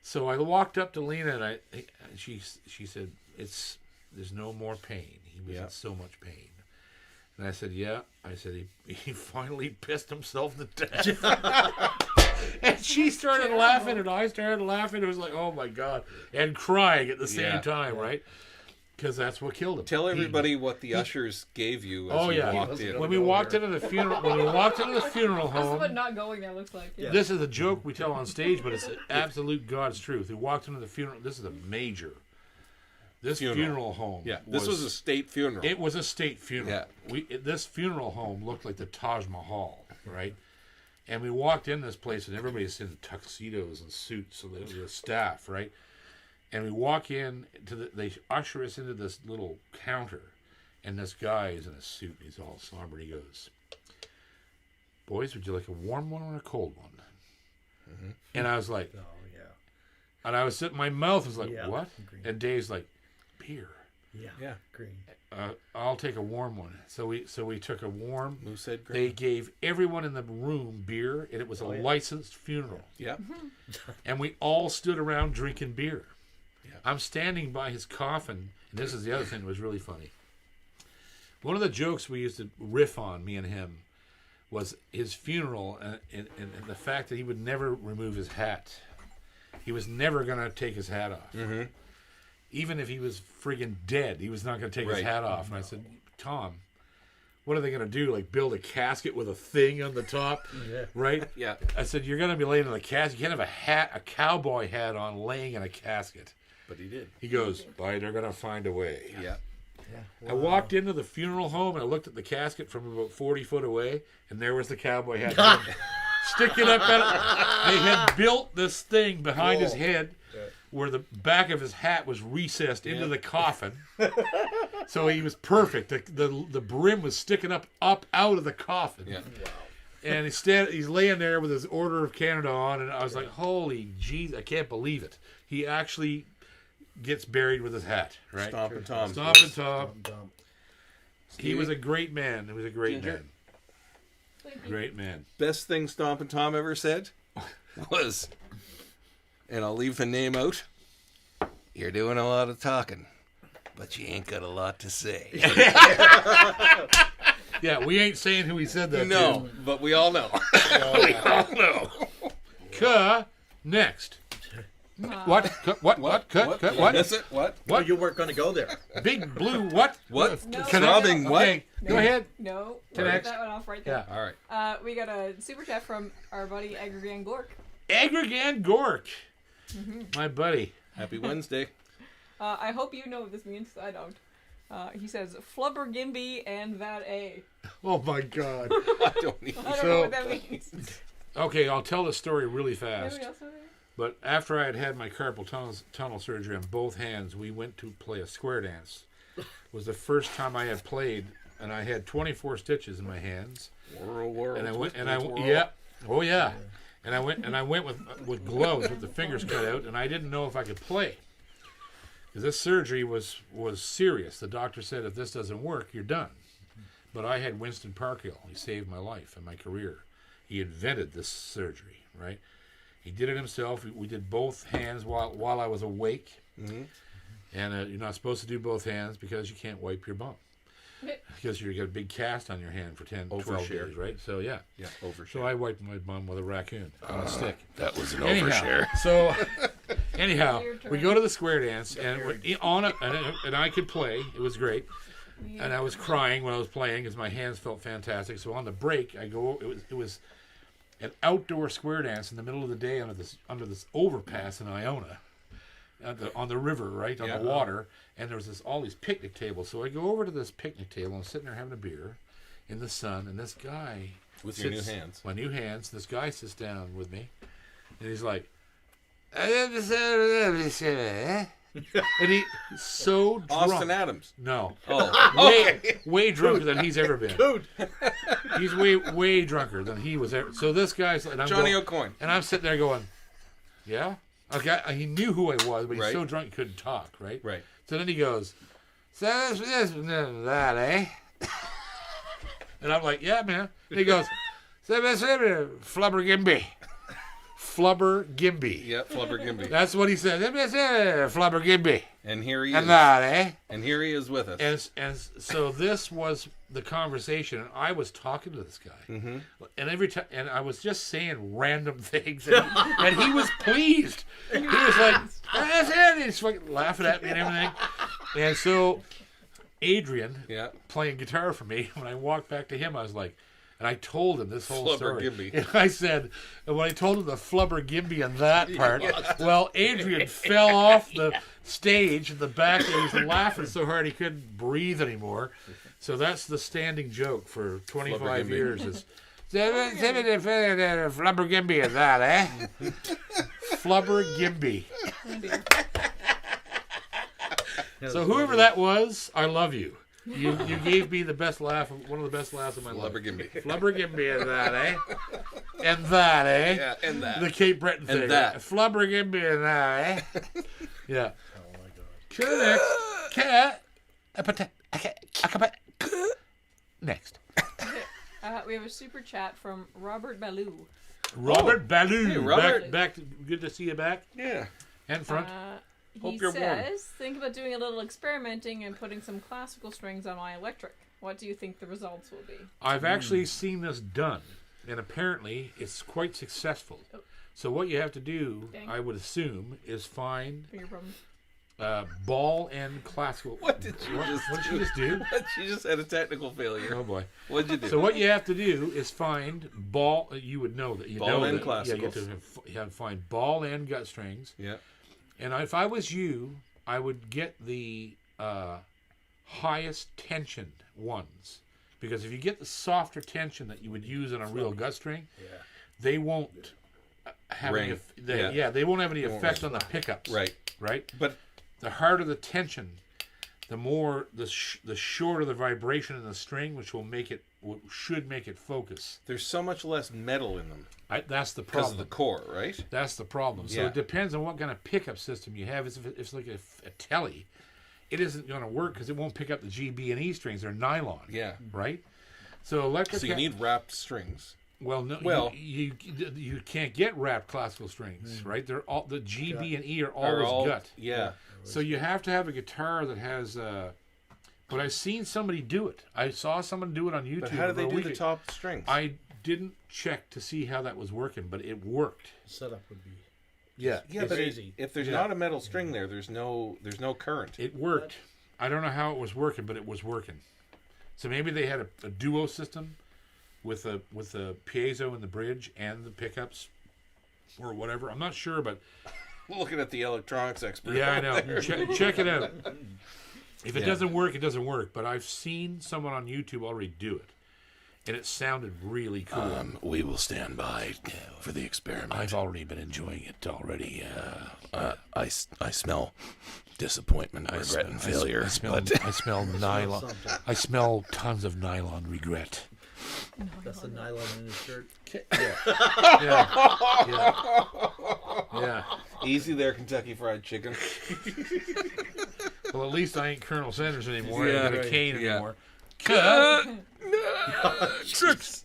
so I walked up to Lena, and she said, "There's no more pain. He was in so much pain." And I said, "Yeah." I said, he finally pissed himself to death. And she started laughing, and I started laughing. It was like, oh my God. And crying at the same time, right? Because that's what killed him. Tell everybody what the ushers gave you as you walked in. When we walked into the funeral, This is home, what not going there looks like. Yeah. this is a joke we tell on stage, but it's absolute God's truth. We walked into the funeral. This is a major. This funeral home. Yeah, this was a state funeral. It was a state funeral. Yeah. This funeral home looked like the Taj Mahal, right? And we walked in this place, and everybody's in tuxedos and suits, so the staff, right? And we walk in they usher us into this little counter, and this guy is in a suit. He's all somber. And he goes, "Boys, would you like a warm one or a cold one?" Mm-hmm. And I was like, Oh yeah. and I was sitting. My mouth was like, Yeah. "What?" Green. And Dave's like, "Beer." Yeah. Green. I'll take a warm one. So we took a warm. Moosehead They Green. gave everyone in the room beer, and it was a licensed funeral. Yeah. And we all stood around drinking beer. Yeah. I'm standing by his coffin, and this is the other thing that was really funny. One of the jokes we used to riff on, me and him, was his funeral and the fact that he would never remove his hat. He was never going to take his hat off. Mm-hmm. Even if he was friggin' dead, he was not going to take his Right. hat off. And I said, "Tom, what are they going to do? Like build a casket with a thing on the top?" Yeah. Right? Yeah. I said, "You're going to be laying in a casket. You can't have a cowboy hat on laying in a casket." But he did. He goes, "Boy, they're going to find a way." Yeah. I walked into the funeral home, and I looked at the casket from about 40 foot away, and there was the cowboy hat. Sticking up at it. They had built this thing behind his head where the back of his hat was recessed into the coffin. So he was perfect. The brim was sticking up out of the coffin. Yeah. And he's laying there with his Order of Canada on, and I was like, holy jeez, I can't believe it. He actually gets buried with his hat, right? Stompin' Tom. Stompin' Tom. He was a great man. He was a great man. Great man. Best thing Stompin' Tom ever said was, and I'll leave the name out, "You're doing a lot of talking, but you ain't got a lot to say." Yeah, we ain't saying who he said that No, but we all know. We all know. Next. What? What? Cut? What? That's it? What? What? You weren't going to go there. Big blue what? What? No. Throbbing what? Okay, go ahead. No, To we'll next. get that one off right there. Yeah. All right. We got a super chat from our buddy Agrigan Gork. Agrigan Gork. My buddy. Happy Wednesday. I hope you know what this means. I don't. He says Flubber Gimby and that A. Oh my God. I don't even I don't know what that means. Okay, I'll tell the story really fast. Anybody else know that? But after I had my carpal tunnel surgery on both hands, we went to play a square dance. It was the first time I had played, and I had 24 stitches in my hands. Whirl, And I went, and twirl. yeah, oh yeah, and I went with gloves with the fingers cut out, and I didn't know if I could play. Because this surgery was serious. The doctor said, if this doesn't work, you're done. But I had Winston Parkhill. He saved my life and my career. He invented this surgery, right? He did it himself. We did both hands while I was awake. Mm-hmm. And you're not supposed to do both hands because you can't wipe your bum. Because you got a big cast on your hand for 10, 12 Overshare. days, right? So, yeah. Yeah, overshare. So I wiped my bum with a raccoon on a stick. That was an Anyhow, so anyhow, we go to the square dance, and we're on it, and I could play. It was great. And I was crying when I was playing because my hands felt fantastic. So on the break, I go. It was an outdoor square dance in the middle of the day under this overpass in Iona, on the river, right on the water. And there was all these picnic tables. So I go over to this picnic table. I'm sitting there having a beer in the sun, and this guy With your new hands. My new hands. This guy sits down with me, and he's like, and he's so drunk. Austin Adams. No. Oh, way drunker than he's ever been. Dude. He's way drunker than he was ever. So this guy's and I'm Johnny going, O'Coin. and I'm sitting there going, yeah. Okay, he knew who I was, but he's Right. so drunk he couldn't talk. Right. Right. So then he goes, so this and that, eh? And I'm like, yeah, man. And he goes, Flubber Gimby. Flubber Gimby. Yep, Flubber Gimby. That's what he said. Flubber Gimby. And here he And is. that, eh? And here he is with us. And so this was the conversation, and I was talking to this guy, and every time, and I was just saying random things, and he was pleased. He was like, "That's it." He's fucking laughing at me and everything. And so, Adrian, playing guitar for me, when I walked back to him, I was like, and I told him this whole Flubber story. Gimby. And I said, and when I told him the Flubber Gimby and that part, well, Adrian fell off the stage in the back, and he was laughing so hard he couldn't breathe anymore. So that's the standing joke for 25 years. Is Flubber Gimby and that, eh? Flubber Gimby. So whoever that was, I love you. You gave me the best laugh, one of the best laughs of my life. Flubber Gimby. Flubber Gimby and that, eh? And that, eh? Yeah, and that. The Cape Breton thing. And that. Flubber Gimby and that, eh? Yeah. Oh my god. Next. We have a super chat from Robert Ballou. Robert Ballou. Hey, Robert. Back. Good to see you back. Yeah. And front. He Hope you're warm. says, think about doing a little experimenting and putting some classical strings on my electric. What do you think the results will be? I've actually seen this done, and apparently it's quite successful. Oh. So what you have to do, Dang. I would assume, is find Finger problems. ball end classical. What did you just What did do? you just do? She just had a technical failure. Oh boy. What'd you do? So what you have to do is find ball. You would know that. Ball end that. Yeah, you have classicals. to find ball end gut strings. Yeah. And if I was you, I would get the highest tension ones. Because if you get the softer tension that you would use on a real gut string, they won't have Ring. any. They won't have any won't effect ring. on the pickups. Right. Right. But The harder the tension, the more the shorter the vibration in the string, which will make it should make it focus. There's so much less metal in them That's the because problem. of the core, right? That's the problem. So Yeah. it depends on what kind of pickup system you have. If it's like a telly, it isn't going to work because it won't pick up the G, B, and E strings. They're nylon. Yeah. Right? So electric. So you need wrapped strings. Well, no. Well- you can't get wrapped classical strings, right? They're all the G, B, and E are always gut. Yeah. So you have to have a guitar that has. But I've seen somebody do it. I saw someone do it on YouTube. But how do they over a do the week. top strings? I didn't check to see how that was working, but it worked. Setup would be. Yeah, yeah, it's but easy. if there's Yeah. not a metal string there, there's no current. it worked. I don't know how it was working, but it was working. So maybe they had a duo system with the piezo in the bridge and the pickups, or whatever. I'm not sure, but Looking at the electronics expert. yeah, I know. Check it out. If it Yeah. doesn't work, it doesn't work. But I've seen someone on YouTube already do it, and it sounded really cool. We will stand by for the experiment. I've already been enjoying it already. I smell disappointment, regret, and failure. I smell nylon. I smell tons of nylon regret. That's the nylon in his shirt. Yeah. Easy there, Kentucky Fried Chicken. Well, at least I ain't Colonel Sanders anymore. I Yeah, ain't got a right. cane Yeah. anymore. Cut. Trips.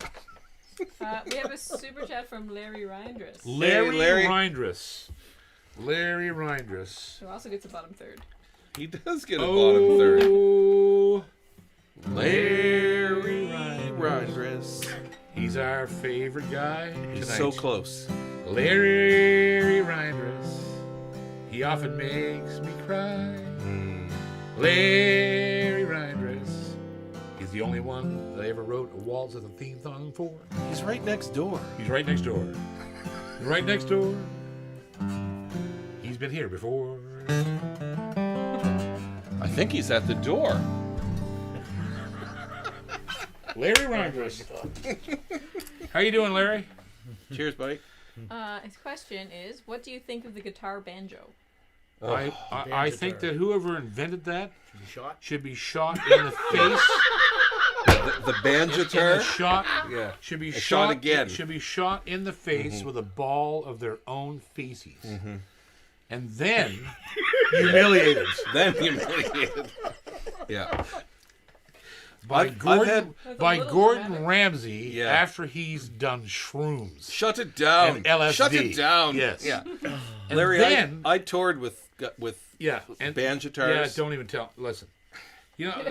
We have a super chat from Larry Reindress, Larry. Reindress. Larry Reindress. who also gets a bottom third. He does get a bottom third. Oh, Larry Reindress. he's our favorite guy He's tonight. so close. Larry Reindress. He often makes me cry. Larry Reindress. He's the only one that I ever wrote a waltz as a theme song for. He's right next door. He's right next door. He's right next door. He's been here before. I think he's at the door. Larry Reindress. How you doing, Larry? Cheers, buddy. His question is, what do you think of the guitar banjo? I think that whoever invented that Should be shot. should be shot in the face. The banjo Shot. Yeah. Should be A shot shot again. Should be shot in the face with a ball of their own feces, and then humiliated Then humiliated. Yeah. by I've Gordon That's a by little Gordon dramatic. Ramsay Yeah. after he's done shrooms. Shut it down. And LSD. Shut it down. Yes. Yeah. And Larry, then I toured with yeah, and banjo yeah, guitars. don't even tell. Listen, you know,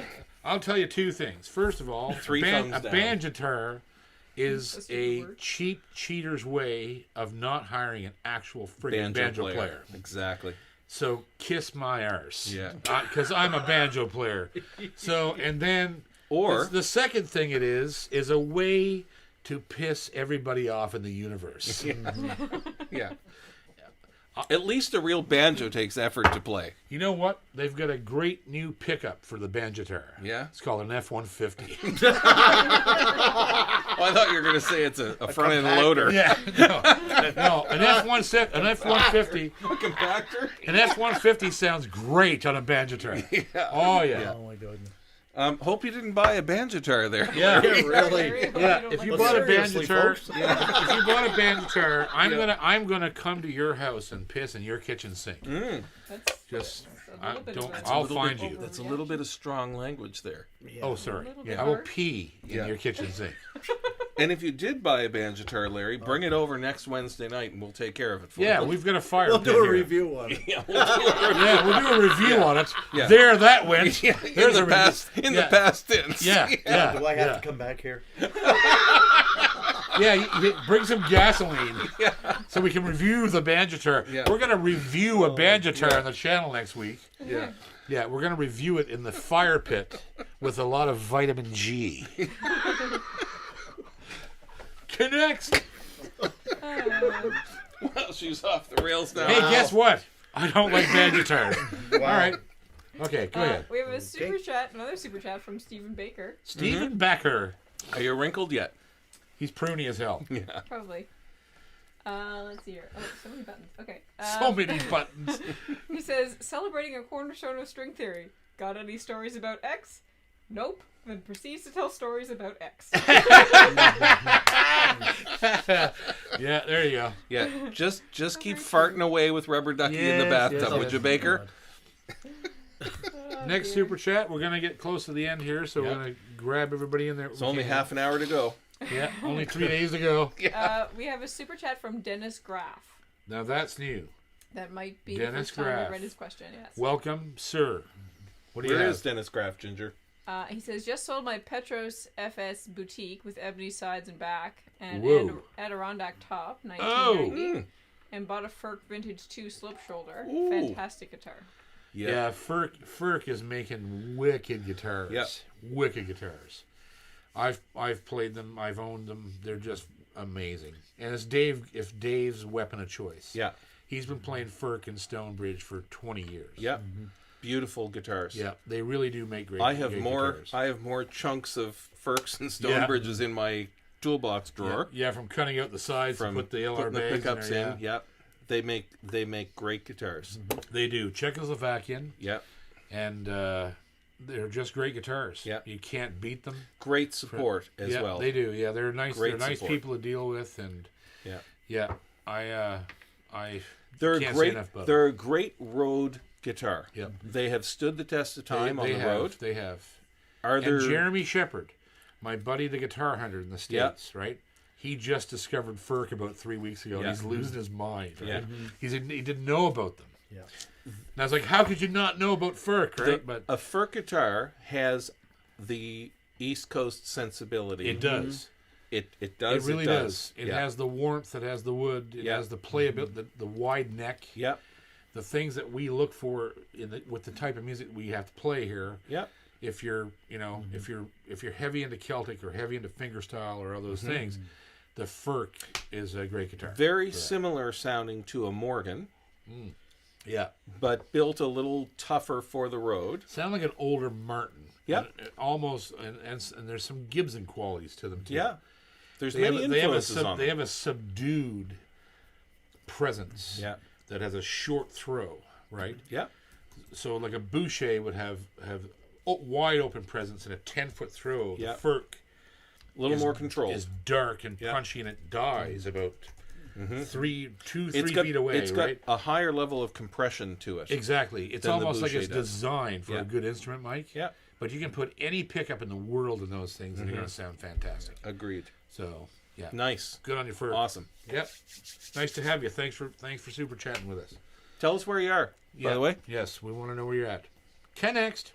I'll tell you two things. First of all, Three a thumbs down. banjitar is That's a a word. cheap cheater's way of not hiring an actual friggin' banjo player. Exactly. So kiss my arse. Yeah. Because I'm a banjo player. So, and then Or the second thing it is a way to piss everybody off in the universe. yeah. At least a real banjo takes effort to play. You know what? They've got a great new pickup for the banjitar. Yeah? It's called an F-150. Oh, I thought you were going to say it's a front end loader. Yeah, no, an F-150, A compactor? an F-150 sounds great on a banjitar. Yeah. Oh yeah, Oh my goodness. Hope you didn't buy a banjitar there. yeah. Really? Larry, I Yeah, don't if like you it. bought a Seriously, banjitar, folks. if you bought a banjitar, I'm gonna come to your house and piss in your kitchen sink. That's Just, a little bit of a- I'll find you. That's a little bit of strong language there. Oh, sorry. little bit Yeah, I will hard. pee in Yeah. your kitchen sink. And if you did buy a banjitar, Larry, bring it over next Wednesday night and we'll take care of it for you. Yeah, we've got a fire We'll pit do a here. review on it. Yeah, Yeah, we'll do a review on it. Yeah. There, that went. in There's the a past, review. in Yeah. the past tense. Yeah, yeah. Do I have yeah. to come back here? Yeah, you bring some gasoline so we can review the banjitar. Yeah. We're going to review a banjitar on the channel next week. Yeah. Yeah, we're going to review it in the fire pit with a lot of vitamin G. Connects. Well, she's off the rails now. Hey, guess what? I don't like banjitars. Wow. All right. Okay, go ahead. We have a super chat, another super chat from Stephen Baker, Stephen Becker. Are you wrinkled yet? He's pruny as hell. Yeah. probably. Let's see here. Oh, so many buttons. Okay. So many buttons. He says, celebrating a cornerstone of string theory. Got any stories about X? Nope. then proceeds to tell stories about X. Yeah, there you go. Yeah, just keep farting away with rubber ducky in the Yes, bathtub, yes, would yes. you, Baker? Next super chat, we're gonna get close to the end here, so Yep. we're gonna grab everybody in there. It's only half an hour to go. Yeah, only 3 days to go. We have a super chat from Dennis Graff. Now that's new. That might be Dennis the first time Graff. I read his question. Yes. Welcome, sir. What do you Where have? is Dennis Graff, Ginger? He says, just sold my Petros FS boutique with ebony sides and back and Whoa. Adirondack top, Oh. 1990, and bought a Ferk Vintage 2 slip shoulder. Ooh. Fantastic guitar. Yeah, Ferk is making wicked guitars. Yep. Wicked guitars. I've played them. I've owned them. They're just amazing. And it's Dave's weapon of choice. Yeah. He's been playing Ferk and Stonebridge for 20 years. Yep. Beautiful guitars. Yeah, they really do make great. I have great more. guitars. I have more chunks of Ferks and Stonebridges in my toolbox drawer. Yeah, from cutting out the sides From to put the LR putting the bags pickups there, in. Yep. They make great guitars. They do. Czechoslovakian, Yep. and they're just great guitars. Yeah. You can't beat them. Great support as yeah, well. they do. Yeah, they're nice. Great They're nice support. people to deal with, and Yeah. yeah, I They're can't say great. enough about They're a great road guitar. Yep. They have stood the test of time on they the have, road. They have. Are there? And Jeremy Shepard, my buddy, the guitar hunter in the States, right? He just discovered Ferk about 3 weeks ago, Yeah. and he's losing his mind. Right? Yeah. He didn't know about them. Yeah. And I was like, how could you not know about Ferk, right? But a Ferk guitar has the East Coast sensibility. it does. It does. It really does. It Yeah. has the warmth. It has the wood. It Yeah. has the playability, the wide neck. Yep. The things that we look for with the type of music we have to play here. Yep. If you're, if you're heavy into Celtic or heavy into fingerstyle or all those things, the Ferk is a great guitar. Very similar sounding to a Morgan, Yeah. but built a little tougher for the road. Sound like an older Martin. Yep. And almost, and there's some Gibson qualities to them too. Yeah. There's They many have, they have a influences on they them. have a subdued presence. Yeah. That has a short throw, right? Yeah. So like a Boucher would have wide open presence and a 10-foot throw. Yeah. The Ferk A little is- more control. is dark and Yeah. punchy, and it dies about 3 It's got, feet away, it's right? got a higher level of compression to it. Exactly. It's than the almost like Boucher it's does. designed for Yeah. a good instrument, Mike. Yeah. But you can put any pickup in the world in those things, and they're going to sound fantastic. Agreed. So, yeah. Nice. Good on you for Awesome. Yep. Nice to have you. Thanks for super chatting with us. Tell us where you are, by the way. Yes, we want to know where you're at. Ken next.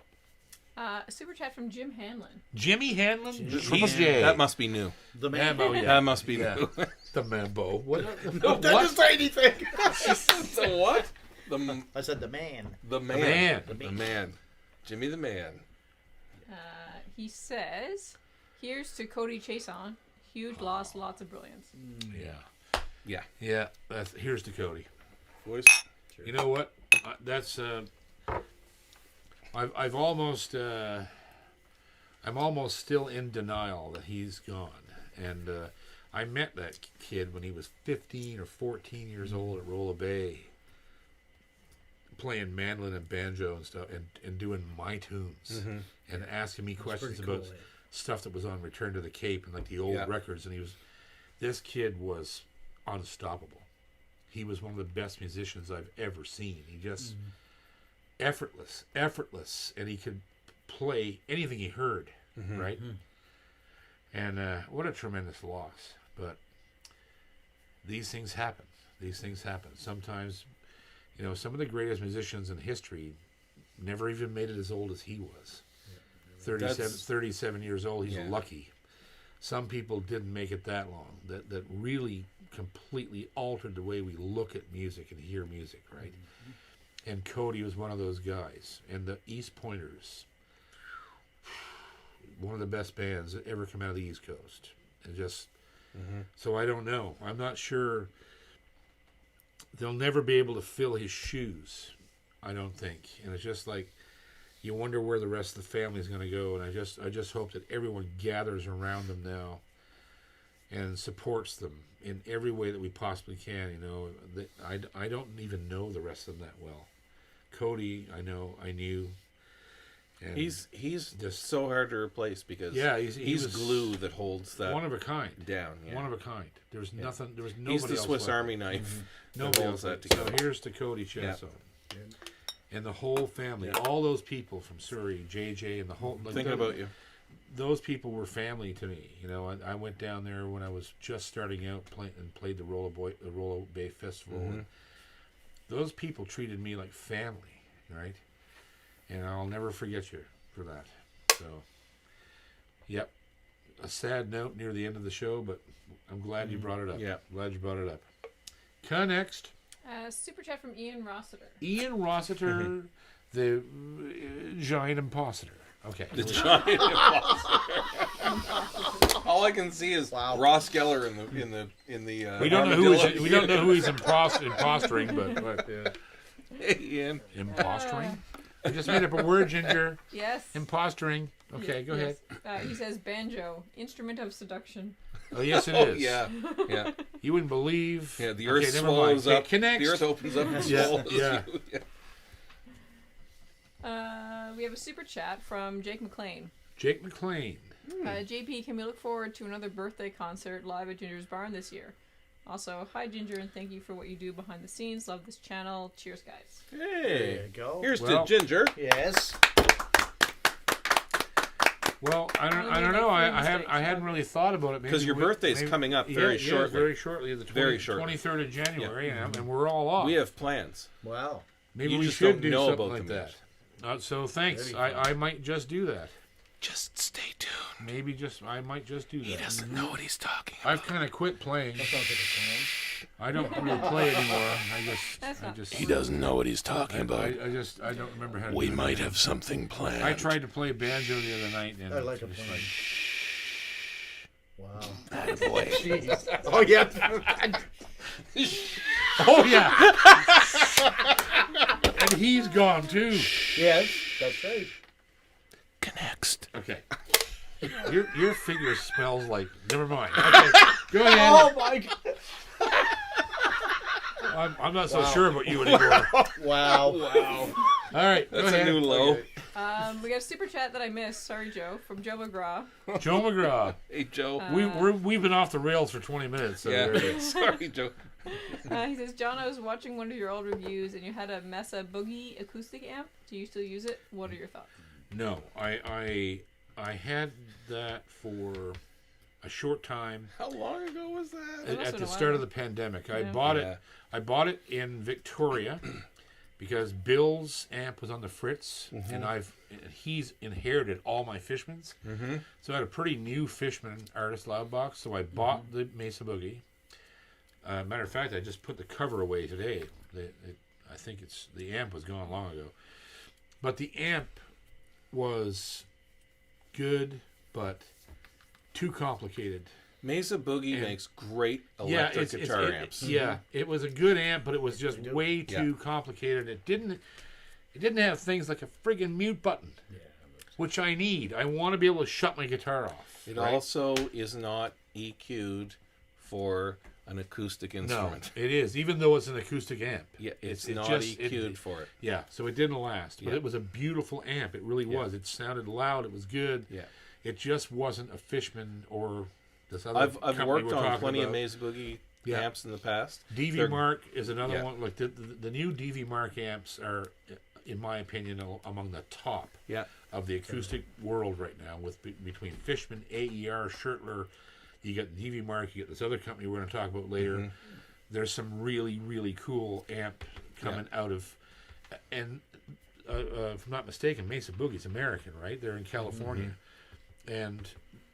A super chat from Jim Hanlon. Jimmy Hanlon, Triple He's- J. That must be new. The man. Mambo, yeah. That must be Yeah. new. The Mambo. What? No, that doesn't say anything. The what? The I said the man. man. The The man. Jimmy the man. He says, here's to Cody Chason. Huge loss, lots of brilliance. Yeah. Yeah. Yeah. Here's to Cody. Boys. You know what? That's I've almost I'm almost still in denial that he's gone. And I met that kid when he was 15 or 14 years old at Rolla Bay, playing mandolin and banjo and stuff, and doing my tunes and asking me questions pretty cool, about stuff that was on Return to the Cape and like the old Yeah. records. And this kid was unstoppable. He was one of the best musicians I've ever seen. He just effortless, and he could play anything he heard, right? And what a tremendous loss. But these things happen. Sometimes, some of the greatest musicians in history never even made it as old as he was. 37 years old, he's Yeah. lucky. Some people didn't make it that long. That really completely altered the way we look at music and hear music, right? And Cody was one of those guys. And the East Pointers, one of the best bands that ever come out of the East Coast. And just, so I don't know. I'm not sure. They'll never be able to fill his shoes, I don't think. And it's just like, you wonder where the rest of the family is going to go. And I just hope that everyone gathers around them now and supports them in every way that we possibly can. I don't even know the rest of them that well. Cody, I knew, And He's just so hard to replace because he he's was glue that holds that one of a kind. down. Yeah. One of a kind. There's nothing. There was nobody He's the else Swiss like Army him. knife. Nobody holds else that like it. together. So here's to Cody Chesso. And the whole family, all those people from Surrey, JJ, and the whole. Like, Thinking about you. Those people were family to me. You know, I went down there when I was just starting out and played the Rolla Bay Festival. And those people treated me like family, right? And I'll never forget you for that. So, yep. A sad note near the end of the show, but I'm glad you brought it up. Yeah. Glad you brought it up. Next. Super chat from Ian Rossiter. Ian Rossiter, the giant imposter. Okay. The giant imposter. All I can see is Ross Geller in the. We don't know who he's impostering, but yeah. Hey, Ian. Impostering. I just made up a word, Ginger. Yes. Impostering. Okay, go ahead. He says banjo, instrument of seduction. Oh, yes, it is. Yeah. You wouldn't believe. Yeah, the earth never mind. swallows up. Connects. The earth opens up and swallows yeah. you. Yeah. We have a super chat from Jake McLean. Jake McLean. JP, can we look forward to another birthday concert live at Ginger's Barn this year? Also, hi Ginger, and thank you for what you do behind the scenes. Love this channel. Cheers, guys. Hey. There you go. Here's to Ginger. Yes. Well, I don't know. I hadn't really thought about it Because your birthday's coming up very shortly. Very shortly, the 23rd of January, and we're all off. We have plans. Wow. Maybe You we just should don't do know something about like them that. So thanks. Very I might just do that. Just stay tuned. Maybe I might just do that. He doesn't know what he's talking about. I've kind of quit playing. That sounds like a plan. I don't really play anymore. I just. He doesn't know what he's talking about. I don't remember how to We do might it. have something planned. I tried to play banjo the other night, and I like a just plan. Wow. Attaboy. Jeez. Oh, yeah. Oh yeah. And he's gone too. Yes, that's right. Next. Okay. Your figure smells like. Never mind. Okay, go ahead. Oh, my God. I'm not so sure about you anymore. Wow. All right, go That's ahead. a new low. Okay. We got a super chat that I missed. Sorry, Joe. From Joe McGraw. Joe McGraw. Hey, Joe. We've been off the rails for 20 minutes. So there it is. Sorry, Joe. He says, John, I was watching one of your old reviews, and you had a Mesa Boogie acoustic amp. Do you still use it? What are your thoughts? No, I had that for a short time. How long ago was that? At the start of the pandemic. I bought it. I bought it in Victoria because Bill's amp was on the Fritz, and he's inherited all my Fishmans. So I had a pretty new Fishman artist loud box. So I bought the Mesa Boogie. Matter of fact, I just put the cover away today. I think the amp was gone long ago, but the amp was good, but too complicated. Mesa Boogie makes great electric guitar amps. Yeah, it was a good amp, but it was just way too complicated. It didn't have things like a friggin' mute button, which I need. I want to be able to shut my guitar off. It also is not EQ'd for an acoustic instrument. No, it is, even though it's an acoustic amp. Yeah, it's not EQ'd for it. Yeah, so it didn't last, but it was a beautiful amp. It really was. It sounded loud. It was good. Yeah, it just wasn't a Fishman or this other. I've worked on plenty of Mesa Boogie amps in the past. DV Mark is another one. Like the new DV Mark amps are, in my opinion, among the top of the acoustic world right now. With between Fishman, AER, Schertler. You got DV Mark, you got this other company we're going to talk about later. There's some really, really cool amp coming out of, and if I'm not mistaken, Mesa Boogie's American, right? They're in California. And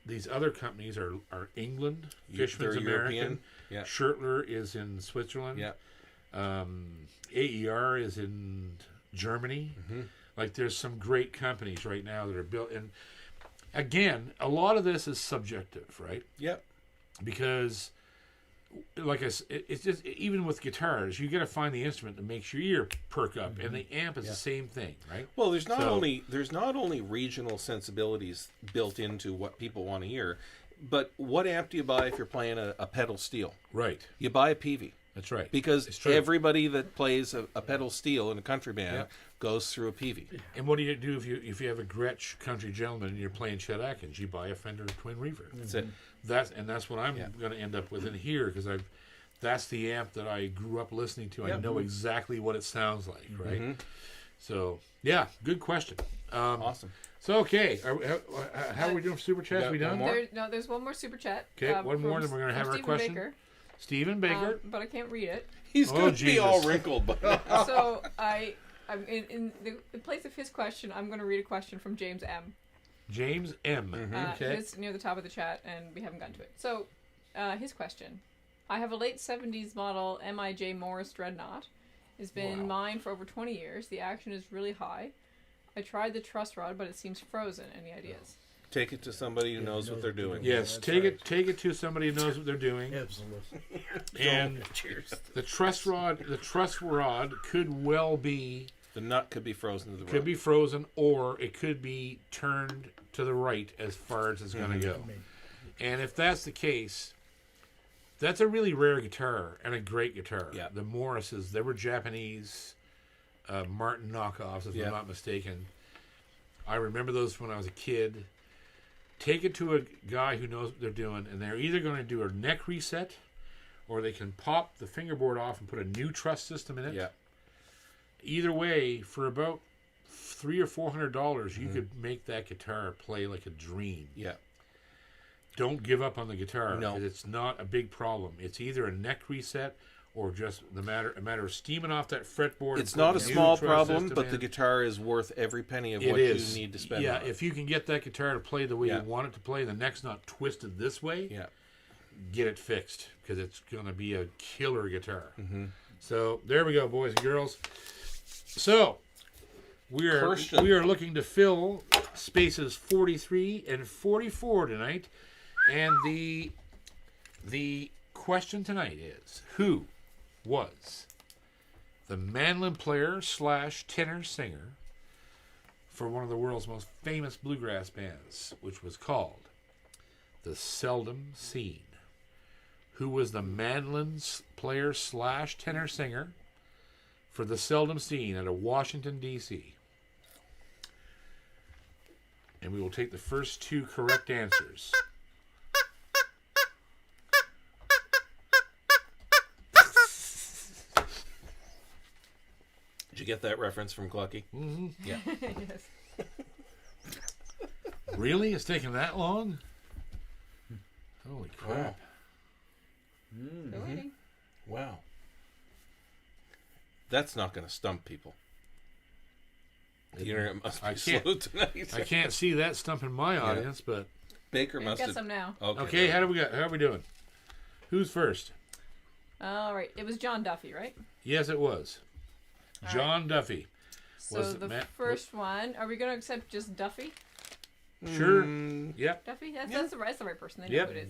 these other companies are England, Fishman's American, Schertler is in Switzerland, AER is in Germany. Like there's some great companies right now that are built, and again, a lot of this is subjective, right? Yep. Because, like I said, it's just even with guitars, you got to find the instrument that makes your ear perk up, and the amp is the same thing, right? Well, there's not only regional sensibilities built into what people want to hear, but what amp do you buy if you're playing a pedal steel? Right. You buy a Peavey. That's right. Because It's true. everybody that plays a pedal steel in a country band Yeah. goes through a Peavey. And what do you do if you have a Gretsch country gentleman and you're playing Chet Atkins? You buy a Fender Twin Reverb. That's it. That's what I'm going to end up with in here because that's the amp that I grew up listening to. I know exactly what it sounds like, right? Mm-hmm. So yeah, good question. Awesome. So okay, how are we doing for super chats? got We done? one more? There's one more super chat. Okay, one more, then we're gonna have from our Stephen question. Baker, Stephen Baker. but I can't read it. He's Oh, going to be all Jesus. wrinkled. But So I'm in the place of his question. I'm going to read a question from James M. James M. Okay. It's near the top of the chat, and we haven't gotten to it. So, his question: I have a late '70s model MIJ Morris Dreadnought. It's been mine for over 20 years. The action is really high. I tried the truss rod, but it seems frozen. Any ideas? take it to somebody who knows what they're doing. Yes, That's take right. it to somebody who knows what they're doing. Absolutely. And Cheers. the truss rod could well be The nut could be frozen to the could be frozen, or it could be turned to the right as far as it's going to go. And if that's the case, that's a really rare guitar and a great guitar. Yeah. The Morrises, they were Japanese Martin knockoffs, if I'm not mistaken. I remember those when I was a kid. Take it to a guy who knows what they're doing, and they're either going to do a neck reset, or they can pop the fingerboard off and put a new truss system in it. Yeah. Either way, for about $300 or $400, you could make that guitar play like a dream. Yeah. Don't give up on the guitar. No. 'Cause it's not a big problem. It's either a neck reset or just a matter of steaming off that fretboard. It's and not a putting new small truss problem, system but the in. guitar is worth every penny of It what is. you need to spend Yeah, on it. if you can get that guitar to play the way Yeah. you want it to play, the neck's not twisted this way, Yeah. get it fixed because it's going to be a killer guitar. Mm-hmm. So there we go, boys and girls. So we Question. are looking to fill spaces 43 and 44 tonight, and the question tonight is: who was the mandolin player / tenor singer for one of the world's most famous bluegrass bands, which was called the Seldom Scene? Who was the mandolin player / tenor singer for the Seldom Scene out of Washington, D.C.? And we will take the first two correct answers. Did you get that reference from Clucky? Mm-hmm. Yeah. Yes. Really? It's taken that long? Holy crap. Still waiting. Wow. That's not going to stump people. The internet must I be can't- slow tonight. I can't see that stumping my audience, but Baker I must got have. some now. okay, how are we doing? Who's first? All right. It was John Duffy, right? Yes, it was. All John Duffy. So Was it the Matt- first one. Are we going to accept just Duffy? Sure. Mm, Yep. Duffy? That's the right person. They know Yep. who it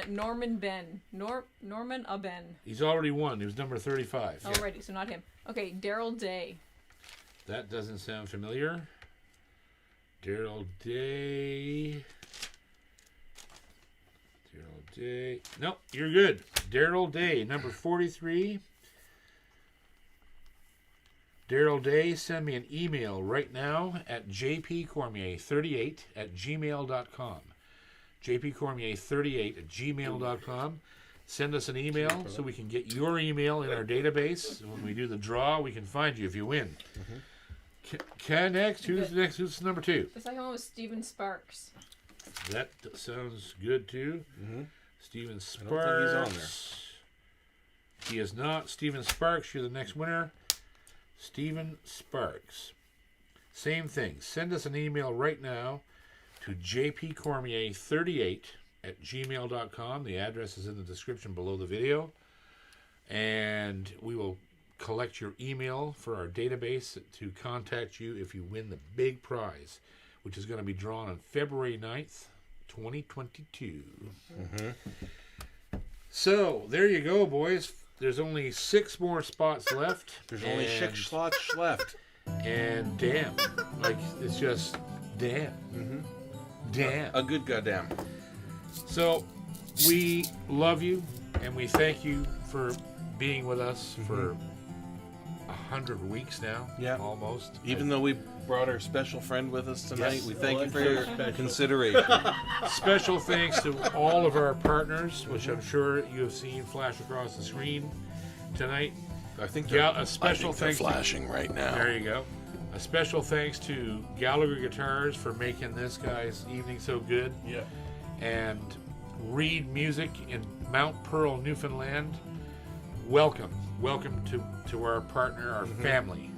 is. Norman Ben. Norman a Ben. He's already won. He was number 35. Already, so not him. Okay, Daryl Day. That doesn't sound familiar. Daryl Day. Daryl Day. Nope, you're good. Daryl Day, number 43. Daryl Day, send me an email right now at jpcormier38@gmail.com. jpcormier38@gmail.com. Send us an email so we can get your email in our database. When we do the draw, we can find you if you win. Next? Who's next? Who's number 2? The second one was Stephen Sparks. That sounds good too. Mhm. Stephen Sparks. I don't think he's on there. He is not. Stephen Sparks, you're the next winner. Stephen Sparks. Same thing. Send us an email right now to jpcormier38@gmail.com. The address is in the description below the video. And we will collect your email for our database to contact you if you win the big prize, which is going to be drawn on February 9th, 2022. So, there you go, boys. There's only 6 more spots left. There's only and- 6 slots left. And damn. Like, it's just damn. Damn. A good goddamn. So, we love you, and we thank you for being with us for 100 weeks now. Yeah. Almost. Even though we brought our special friend with us tonight, Yes. we thank you for that's your special. consideration. Special thanks to all of our partners, which I'm sure you have seen flash across the screen tonight. I think A special thanks to, flashing right now. there you go. A special thanks to Gallagher Guitars for making this guy's evening so good. Yeah. And Reed Music in Mount Pearl, Newfoundland. Welcome to our partner, our family.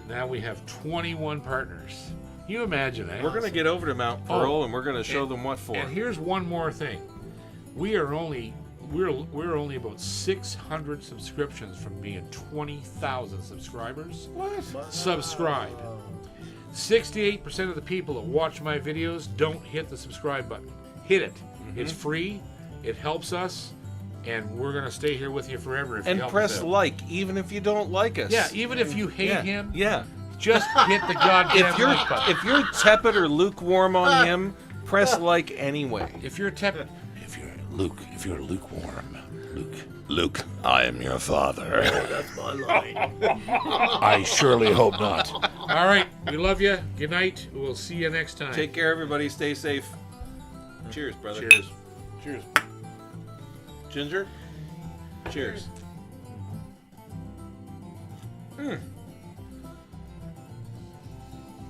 Now we have 21 partners. Can you imagine, eh? We're gonna get over to Mount Pearl and we're gonna show them what for. And here's one more thing. We're only about 600 subscriptions from being 20,000 subscribers. What? Subscribe. 68% of the people that watch my videos don't hit the subscribe button. Hit it. It's free. It helps us, and we're gonna stay here with you forever. If you And help press us out. like, even if you don't like us. Yeah, even if you hate yeah. him, Yeah. just hit the goddamn If you're like button. if you're tepid or lukewarm on him, press like anyway. If you're tepid, If you're lukewarm, Luke, I am your father. That's my line. I surely hope not. All right, we love you. Good night. We'll see you next time. Take care, everybody. Stay safe. Cheers, brother. Cheers. Cheers. Ginger. Cheers.